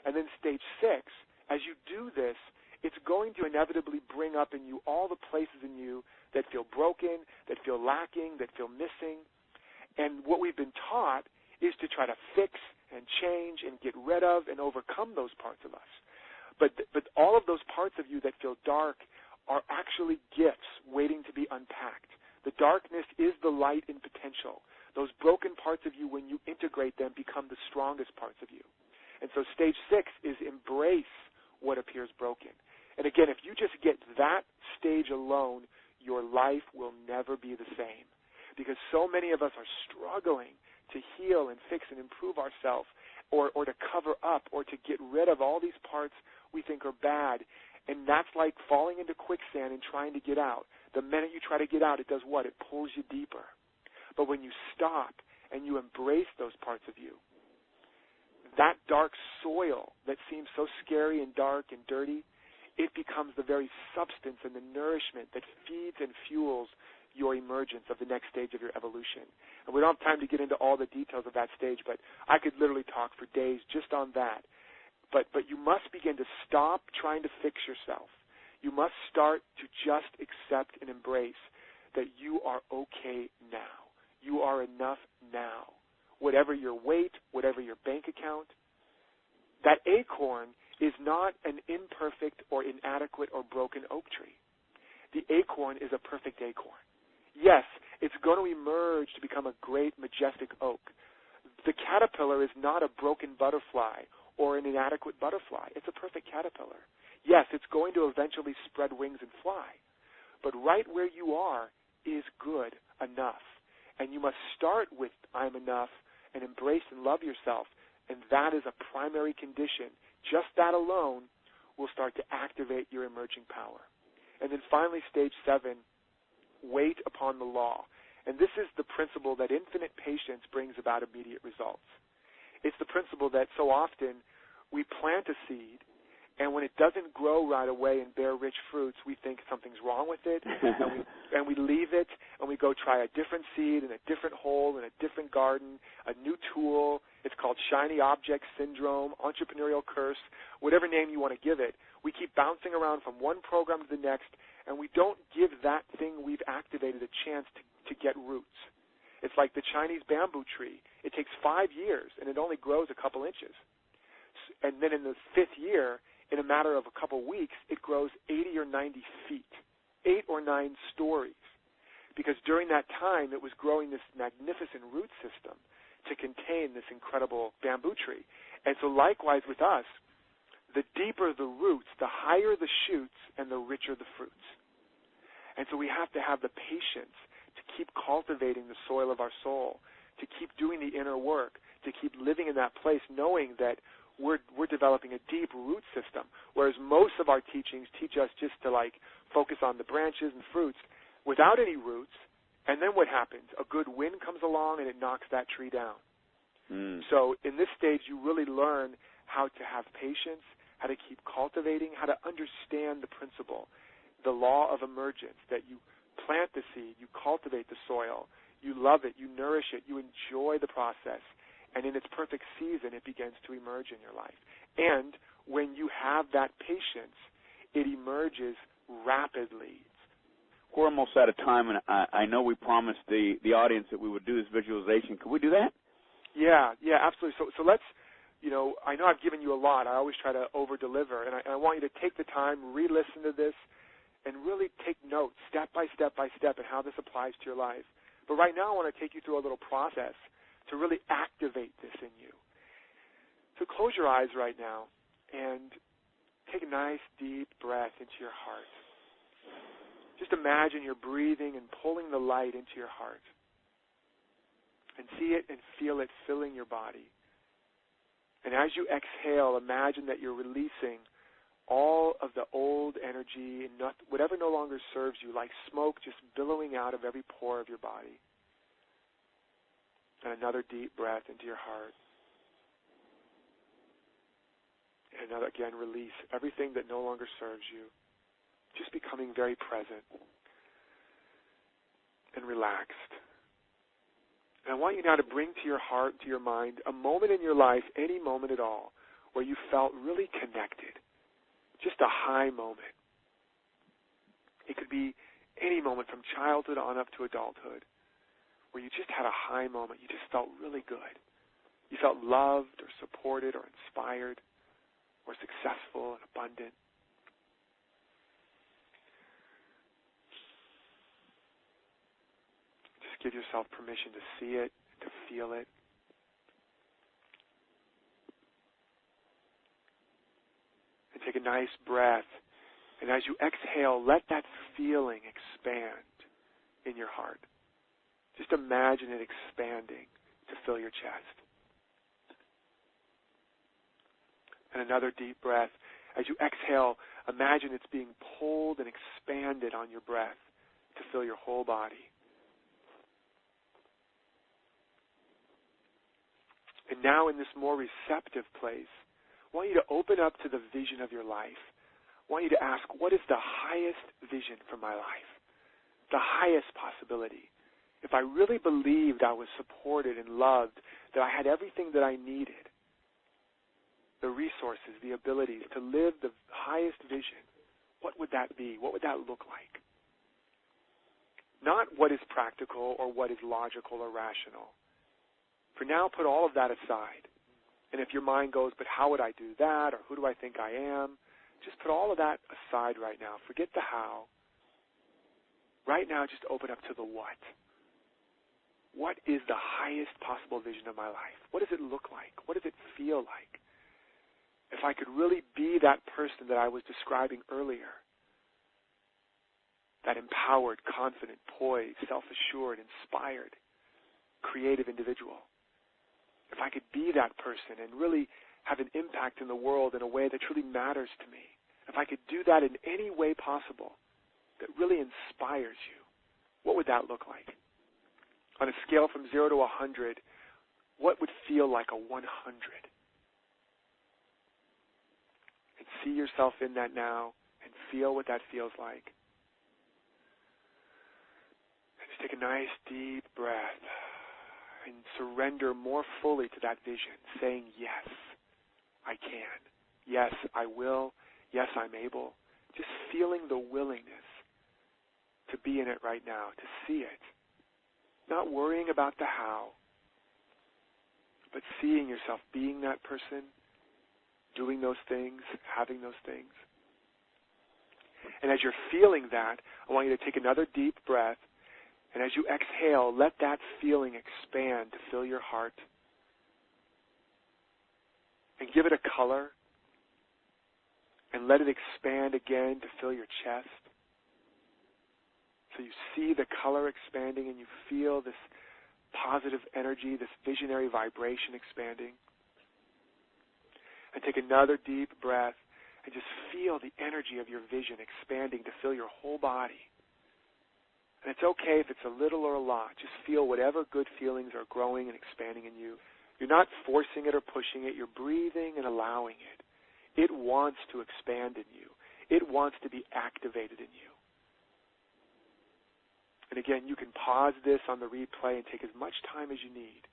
And then stage 6, as you do this, it's going to inevitably bring up in you all the places in you that feel broken, that feel lacking, that feel missing. And what we've been taught is to try to fix and change and get rid of and overcome those parts of us. But all of those parts of you that feel dark are actually gifts waiting to be unpacked. The darkness is the light in potential. Those broken parts of you, when you integrate them, become the strongest parts of you. And so stage 6 is embrace what appears broken. And again, if you just get that stage alone, your life will never be the same. Because so many of us are struggling to heal and fix and improve ourselves, or to cover up, or to get rid of all these parts we think are bad. And that's like falling into quicksand and trying to get out. The minute you try to get out, it does what? It pulls you deeper. But when you stop and you embrace those parts of you, that dark soil that seems so scary and dark and dirty, it becomes the very substance and the nourishment that feeds and fuels your emergence of the next stage of your evolution. And we don't have time to get into all the details of that stage, but I could literally talk for days just on that. But you must begin to stop trying to fix yourself. You must start to just accept and embrace that you are okay now. You are enough now. Whatever your weight, whatever your bank account, that acorn is not an imperfect or inadequate or broken oak tree. The acorn is a perfect acorn. Yes, it's going to emerge to become a great, majestic oak. The caterpillar is not a broken butterfly or an inadequate butterfly. It's a perfect caterpillar. Yes, it's going to eventually spread wings and fly. But right where you are is good enough. And you must start with I'm enough and embrace and love yourself. And that is a primary condition. Just that alone will start to activate your emerging power. And then finally, stage 7, wait upon the law. And this is the principle that infinite patience brings about immediate results. It's the principle that so often we plant a seed, and when it doesn't grow right away and bear rich fruits, we think something's wrong with it, and we leave it, and we go try a different seed in a different hole in a different garden, a new tool. It's called shiny object syndrome, entrepreneurial curse, whatever name you want to give it. We keep bouncing around from one program to the next, and we don't give that thing we've activated a chance to get roots. It's like the Chinese bamboo tree. It takes 5 years, and it only grows a couple inches. And then in the 5th year, in a matter of a couple weeks, it grows 80 or 90 feet, 8 or 9 stories. Because during that time, it was growing this magnificent root system to contain this incredible bamboo tree. And so likewise with us, the deeper the roots, the higher the shoots, and the richer the fruits. And so we have to have the patience to keep cultivating the soil of our soul, to keep doing the inner work, to keep living in that place, knowing that we're developing a deep root system, whereas most of our teachings teach us just to focus on the branches and fruits without any roots, and then what happens? A good wind comes along and it knocks that tree down. So in this stage, you really learn how to have patience, how to keep cultivating, how to understand the principle, the law of emergence, that you plant the seed, you cultivate the soil, you love it, you nourish it, you enjoy the process, and in its perfect season, it begins to emerge in your life. And when you have that patience, it emerges rapidly. We're almost out of time, and I know we promised the audience that we would do this visualization. Could we do that? Yeah, absolutely. So let's, I know I've given you a lot. I always try to over-deliver, and I want you to take the time, re-listen to this, and really take notes step by step by step and how this applies to your life. But right now I want to take you through a little process to really activate this in you. So close your eyes right now and take a nice deep breath into your heart. Just imagine you're breathing and pulling the light into your heart. And see it and feel it filling your body. And as you exhale, imagine that you're releasing all of the old energy and whatever no longer serves you, like smoke just billowing out of every pore of your body. And another deep breath into your heart. And another, again, release everything that no longer serves you. Just becoming very present and relaxed. And I want you now to bring to your heart, to your mind, a moment in your life, any moment at all, where you felt really connected. Just a high moment. It could be any moment from childhood on up to adulthood, where you just had a high moment. You just felt really good. You felt loved or supported or inspired or successful and abundant. Just give yourself permission to see it, to feel it. And take a nice breath. And as you exhale, let that feeling expand in your heart. Just imagine it expanding to fill your chest. And another deep breath. As you exhale, imagine it's being pulled and expanded on your breath to fill your whole body. And now in this more receptive place, I want you to open up to the vision of your life. I want you to ask, what is the highest vision for my life? The highest possibility. If I really believed I was supported and loved, that I had everything that I needed, the resources, the abilities to live the highest vision, what would that be? What would that look like? Not what is practical or what is logical or rational. For now, put all of that aside. And if your mind goes, but how would I do that, or who do I think I am? Just put all of that aside right now. Forget the how. Right now, just open up to the what. What is the highest possible vision of my life? What does it look like? What does it feel like? If I could really be that person that I was describing earlier, that empowered, confident, poised, self-assured, inspired, creative individual. If I could be that person and really have an impact in the world in a way that truly matters to me, if I could do that in any way possible that really inspires you, what would that look like? On a scale from 0 to 100, what would feel like a 100? And see yourself in that now and feel what that feels like. And just take a nice deep breath and surrender more fully to that vision, saying, yes, I can. Yes, I will. Yes, I'm able. Just feeling the willingness to be in it right now, to see it. Not worrying about the how, but seeing yourself being that person, doing those things, having those things. And as you're feeling that, I want you to take another deep breath, and as you exhale, let that feeling expand to fill your heart. And give it a color, and let it expand again to fill your chest. So you see the color expanding and you feel this positive energy, this visionary vibration expanding. And take another deep breath and just feel the energy of your vision expanding to fill your whole body. And it's okay if it's a little or a lot. Just feel whatever good feelings are growing and expanding in you. You're not forcing it or pushing it. You're breathing and allowing it. It wants to expand in you. It wants to be activated in you. And again, you can pause this on the replay and take as much time as you need.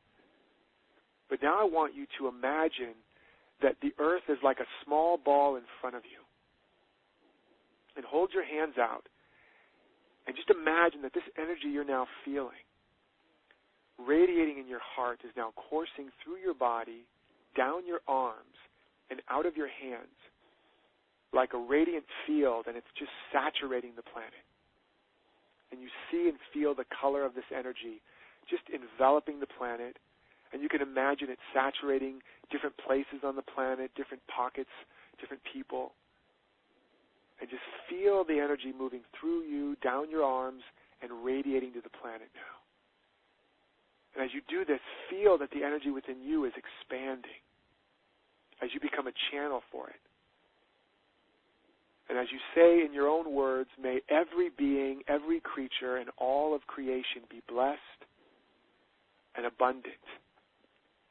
But now I want you to imagine that the earth is like a small ball in front of you. And hold your hands out. And just imagine that this energy you're now feeling, radiating in your heart, is now coursing through your body, down your arms, and out of your hands like a radiant field, and it's just saturating the planet. And you see and feel the color of this energy just enveloping the planet, and you can imagine it saturating different places on the planet, different pockets, different people. And just feel the energy moving through you, down your arms, and radiating to the planet now. And as you do this, feel that the energy within you is expanding as you become a channel for it. And as you say in your own words, may every being, every creature, and all of creation be blessed and abundant,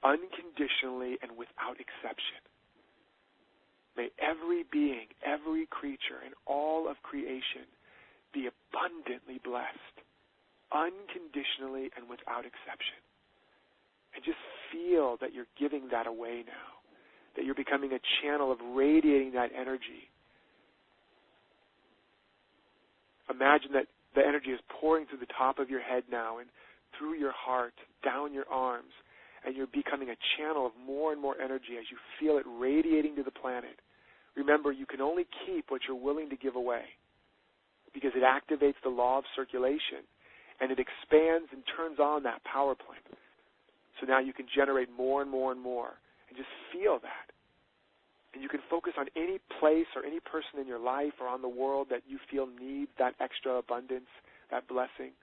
unconditionally and without exception. May every being, every creature, and all of creation be abundantly blessed, unconditionally and without exception. And just feel that you're giving that away now, that you're becoming a channel of radiating that energy. Imagine that the energy is pouring through the top of your head now and through your heart, down your arms, and you're becoming a channel of more and more energy as you feel it radiating to the planet. Remember, you can only keep what you're willing to give away because it activates the law of circulation and it expands and turns on that power plant. So now you can generate more and more and more, and just feel that. And you can focus on any place or any person in your life or on the world that you feel needs that extra abundance, that blessing.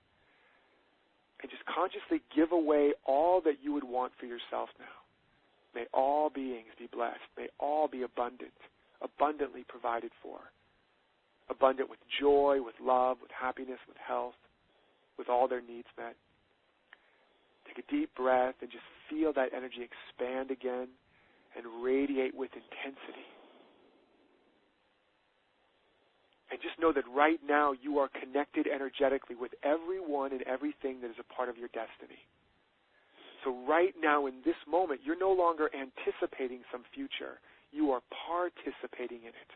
And just consciously give away all that you would want for yourself now. May all beings be blessed. May all be abundant, abundantly provided for. Abundant with joy, with love, with happiness, with health, with all their needs met. Take a deep breath and just feel that energy expand again and radiate with intensity. And just know that right now you are connected energetically with everyone and everything that is a part of your destiny. So right now in this moment, you're no longer anticipating some future. You are participating in it.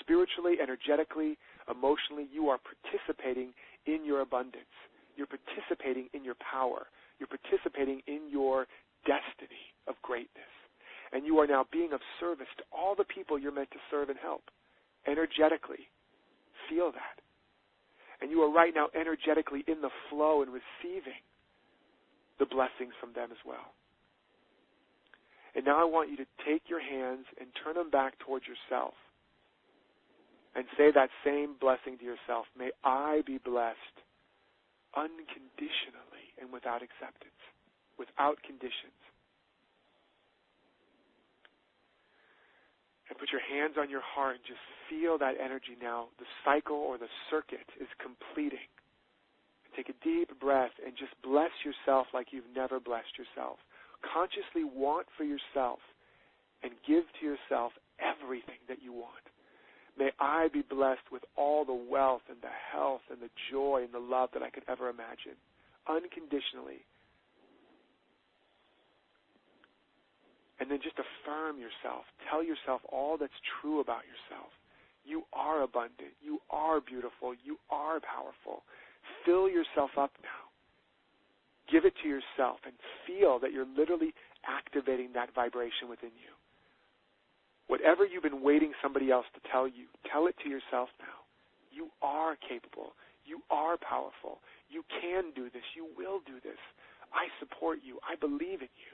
Spiritually, energetically, emotionally, you are participating in your abundance. You're participating in your power. You're participating in your destiny of greatness. And you are now being of service to all the people you're meant to serve and help. Energetically, feel that. And you are right now energetically in the flow and receiving the blessings from them as well. And now I want you to take your hands and turn them back towards yourself and say that same blessing to yourself. May I be blessed unconditionally and without acceptance, without conditions. And put your hands on your heart and just feel that energy now. The cycle or the circuit is completing. Take a deep breath and just bless yourself like you've never blessed yourself. Consciously want for yourself and give to yourself everything that you want. May I be blessed with all the wealth and the health and the joy and the love that I could ever imagine, unconditionally. And then just affirm yourself. Tell yourself all that's true about yourself. You are abundant. You are beautiful. You are powerful. Fill yourself up now. Give it to yourself and feel that you're literally activating that vibration within you. Whatever you've been waiting somebody else to tell you, tell it to yourself now. You are capable. You are powerful. You can do this. You will do this. I support you. I believe in you.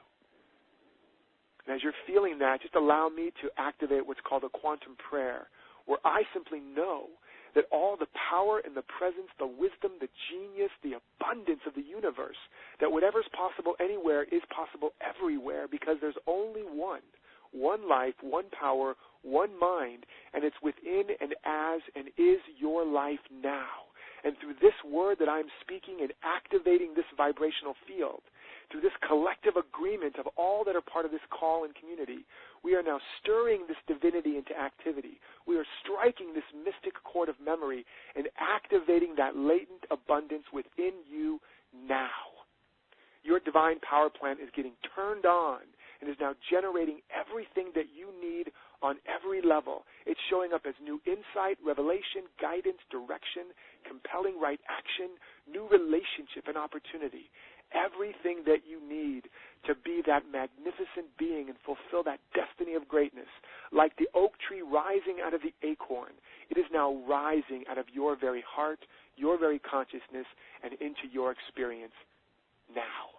And as you're feeling that, just allow me to activate what's called a quantum prayer, where I simply know that all the power and the presence, the wisdom, the genius, the abundance of the universe, that whatever's possible anywhere is possible everywhere because there's only one life, one power, one mind, and it's within and as and is your life now. And through this word that I'm speaking and activating this vibrational field, through this collective agreement of all that are part of this call and community, we are now stirring this divinity into activity. We are striking this mystic chord of memory and activating that latent abundance within you now. Your divine power plant is getting turned on and is now generating everything that you need on every level. It's showing up as new insight, revelation, guidance, direction, compelling right action, new relationship and opportunity. Everything that you need to be that magnificent being and fulfill that destiny of greatness. Like the oak tree rising out of the acorn, it is now rising out of your very heart, your very consciousness, and into your experience now.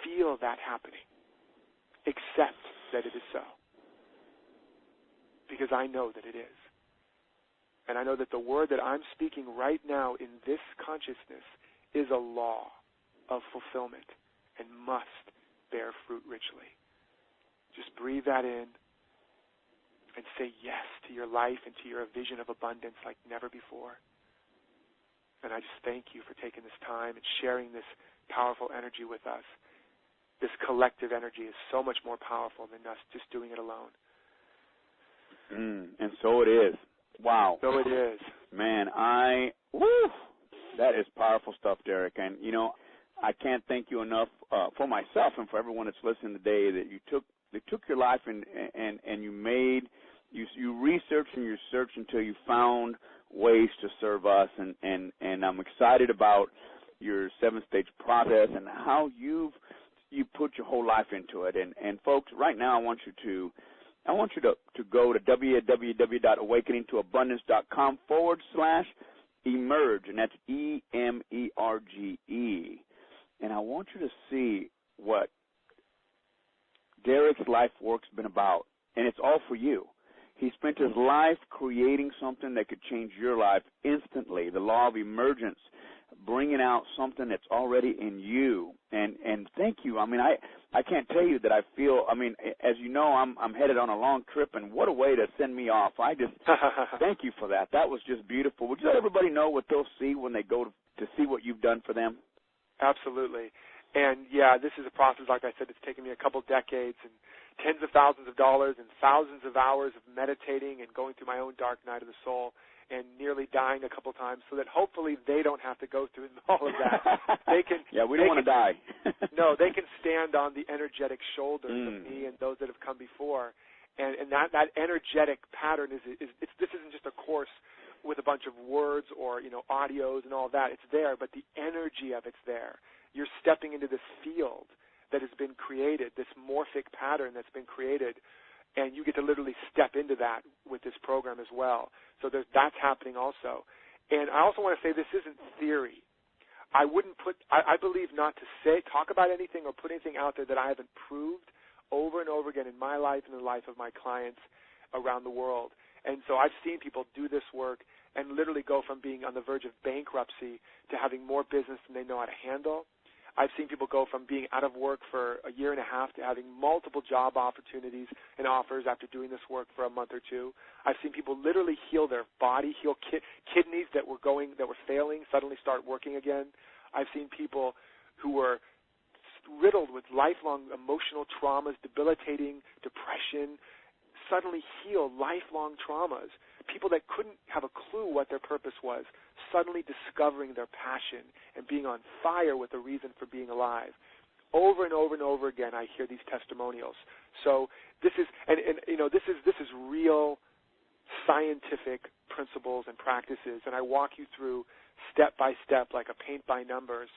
Feel that happening. Accept that it is so. Because I know that it is. And I know that the word that I'm speaking right now in this consciousness is a law of fulfillment and must bear fruit richly. Just breathe that in and say yes to your life and to your vision of abundance like never before. And I just thank you for taking this time and sharing this powerful energy with us. This collective energy is so much more powerful than us just doing it alone. And so it is. Wow. So it is. Man, that is powerful stuff, Derek. And, you know, I can't thank you enough for myself and for everyone that's listening today that you took your life and you researched and you searched until you found ways to serve us. And I'm excited about your 7-stage process and how you put your whole life into it. And folks, right now I want you to go to www.awakeningtoabundance.com/emerge, and that's EMERGE. And I want you to see what Derek's life work's been about, and it's all for you. He spent his life creating something that could change your life instantly, the Law of Emergence, bringing out something that's already in you. And thank you. I mean, I can't tell you that I feel, I mean, as you know, I'm headed on a long trip, and what a way to send me off. I just thank you for that. That was just beautiful. Would you let everybody know what they'll see when they go to see what you've done for them? Absolutely. And, yeah, this is a process, like I said, it's taken me a couple decades and tens of thousands of dollars and thousands of hours of meditating and going through my own dark night of the soul and nearly dying a couple times so that hopefully they don't have to go through all of that. They can. Yeah, we don't want to die. No, they can stand on the energetic shoulders of me and those that have come before. And that energetic pattern this isn't just a course with a bunch of words or, you know, audios and all that. It's there, but the energy of it's there. You're stepping into this field that has been created, this morphic pattern that's been created, and you get to literally step into that with this program as well. So that's happening also. And I also want to say this isn't theory. I believe not to talk about anything or put anything out there that I haven't proved over and over again in my life and in the life of my clients around the world. And so I've seen people do this work and literally go from being on the verge of bankruptcy to having more business than they know how to handle. I've seen people go from being out of work for a year and a half to having multiple job opportunities and offers after doing this work for a month or two. I've seen people literally heal their body, heal kidneys that were failing, suddenly start working again. I've seen people who were riddled with lifelong emotional traumas, debilitating depression, suddenly heal lifelong traumas. People that couldn't have a clue what their purpose was, suddenly discovering their passion and being on fire with the reason for being alive. Over and over and over again, I hear these testimonials. So this is, this is real scientific principles and practices, and I walk you through step by step, like a paint by numbers,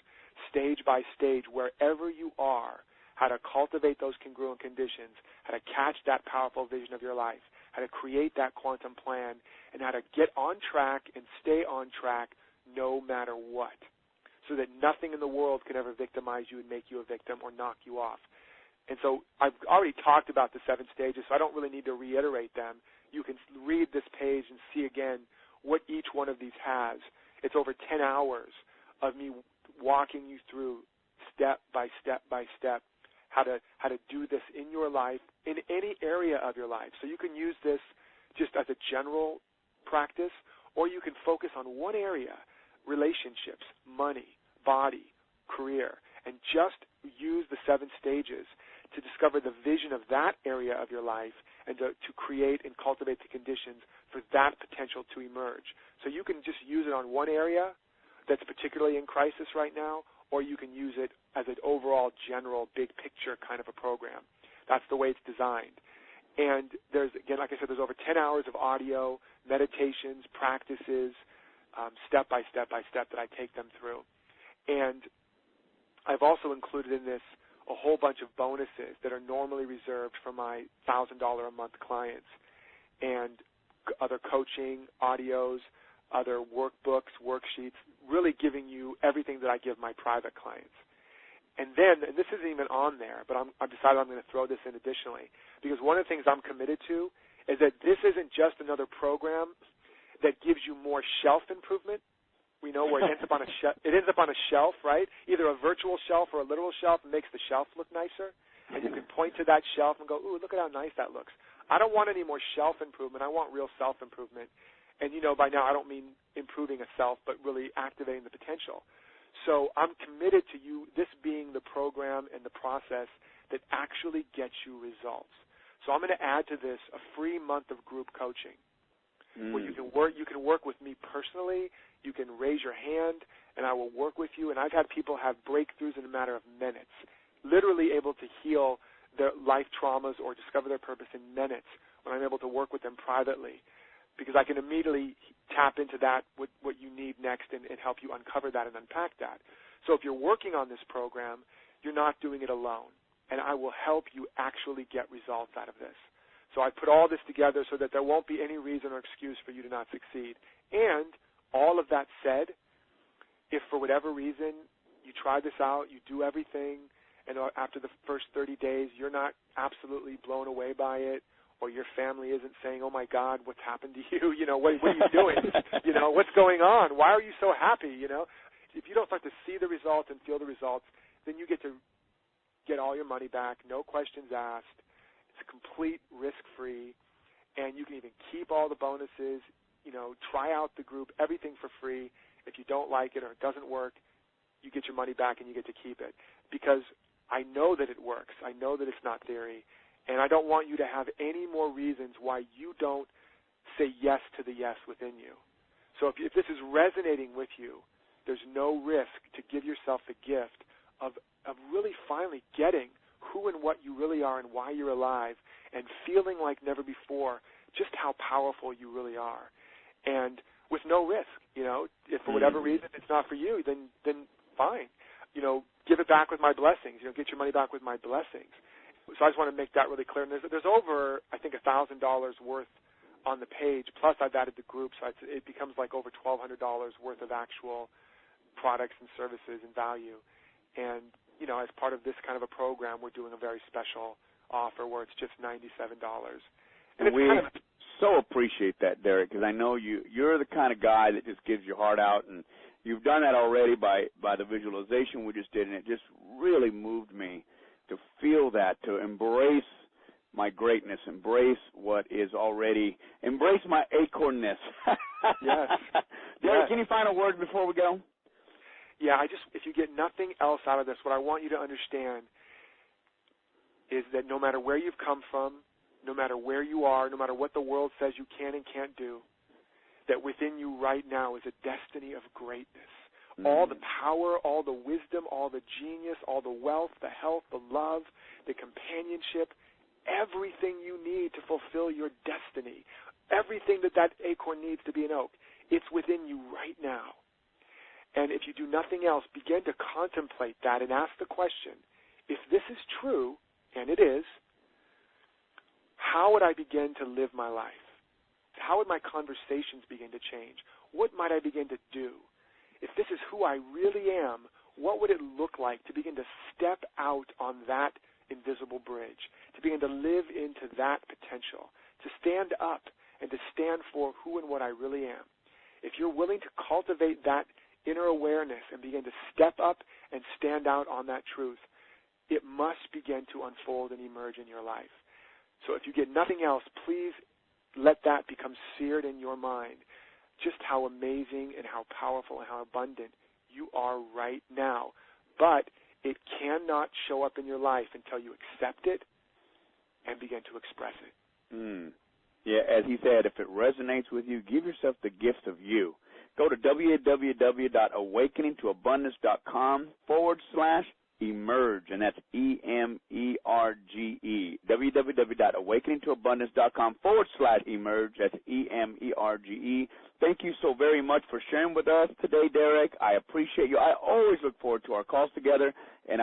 stage by stage, wherever you are, how to cultivate those congruent conditions, how to catch that powerful vision of your life, how to create that quantum plan, and how to get on track and stay on track no matter what, so that nothing in the world can ever victimize you and make you a victim or knock you off. And so I've already talked about the 7 stages, so I don't really need to reiterate them. You can read this page and see again what each one of these has. It's over 10 hours of me walking you through step by step by step how to do this in your life, in any area of your life. So you can use this just as a general practice, or you can focus on one area, relationships, money, body, career, and just use the 7 stages to discover the vision of that area of your life and to create and cultivate the conditions for that potential to emerge. So you can just use it on one area that's particularly in crisis right now, or you can use it as an overall general big picture kind of a program. That's the way it's designed. And there's, again, like I said, there's over 10 hours of audio, meditations, practices, step by step by step that I take them through. And I've also included in this a whole bunch of bonuses that are normally reserved for my $1,000 a month clients, and other coaching, audios, other workbooks, worksheets, really giving you everything that I give my private clients. And then, and this isn't even on there, but I've decided I'm going to throw this in additionally, because one of the things I'm committed to is that this isn't just another program that gives you more shelf improvement. We know where it ends up on a shelf, right? Either a virtual shelf or a literal shelf makes the shelf look nicer, and you can point to that shelf and go, ooh, look at how nice that looks. I don't want any more shelf improvement. I want real self-improvement. And, by now I don't mean improving a self, but really activating the potential. So I'm committed to this being the program and the process that actually gets you results. So I'm going to add to this a free month of group coaching where you can work with me personally. You can raise your hand, and I will work with you. And I've had people have breakthroughs in a matter of minutes, literally able to heal their life traumas or discover their purpose in minutes when I'm able to work with them privately, because I can immediately tap into that, what you need next, and help you uncover that and unpack that. So if you're working on this program, you're not doing it alone, and I will help you actually get results out of this. So I put all this together so that there won't be any reason or excuse for you to not succeed. And all of that said, if for whatever reason you try this out, you do everything, and after the first 30 days you're not absolutely blown away by it, or your family isn't saying, oh, my God, what's happened to you? What are you doing? What's going on? Why are you so happy? If you don't start to see the results and feel the results, then you get to get all your money back, no questions asked. It's complete risk-free, and you can even keep all the bonuses, try out the group, everything for free. If you don't like it or it doesn't work, you get your money back and you get to keep it, because I know that it works. I know that it's not theory, and I don't want you to have any more reasons why you don't say yes to the yes within you. So if this is resonating with you, there's no risk to give yourself the gift of really finally getting who and what you really are and why you're alive, and feeling like never before just how powerful you really are, and with no risk. If for whatever reason it's not for you, then fine. Give it back with my blessings. Get your money back with my blessings. So I just want to make that really clear. And there's over, I think, $1,000 worth on the page. Plus, I've added the group, so it becomes like over $1,200 worth of actual products and services and value. And as part of this kind of a program, we're doing a very special offer where it's just $97. And we so appreciate that, Derek, because I know you're the kind of guy that just gives your heart out, and you've done that already by the visualization we just did, and it just really moved me to feel that, to embrace my greatness, embrace what is already, embrace my acornness. Yes. Derek, Can you final word before we go? Yeah, if you get nothing else out of this, what I want you to understand is that no matter where you've come from, no matter where you are, no matter what the world says you can and can't do, that within you right now is a destiny of greatness. All the power, all the wisdom, all the genius, all the wealth, the health, the love, the companionship, everything you need to fulfill your destiny, everything that acorn needs to be an oak, it's within you right now. And if you do nothing else, begin to contemplate that and ask the question, if this is true, and it is, how would I begin to live my life? How would my conversations begin to change? What might I begin to do? If this is who I really am, what would it look like to begin to step out on that invisible bridge, to begin to live into that potential, to stand up and to stand for who and what I really am? If you're willing to cultivate that inner awareness and begin to step up and stand out on that truth, it must begin to unfold and emerge in your life. So if you get nothing else, please let that become seared in your mind, just how amazing and how powerful and how abundant you are right now. But it cannot show up in your life until you accept it and begin to express it. Yeah, as he said, if it resonates with you, give yourself the gift of you. Go to www.awakeningtoabundance.com/emerge, and that's EMERGE. www.awakeningtoabundance.com/emerge, that's EMERGE. Thank you so very much for sharing with us today, Derek. I appreciate you. I always look forward to our calls together, and I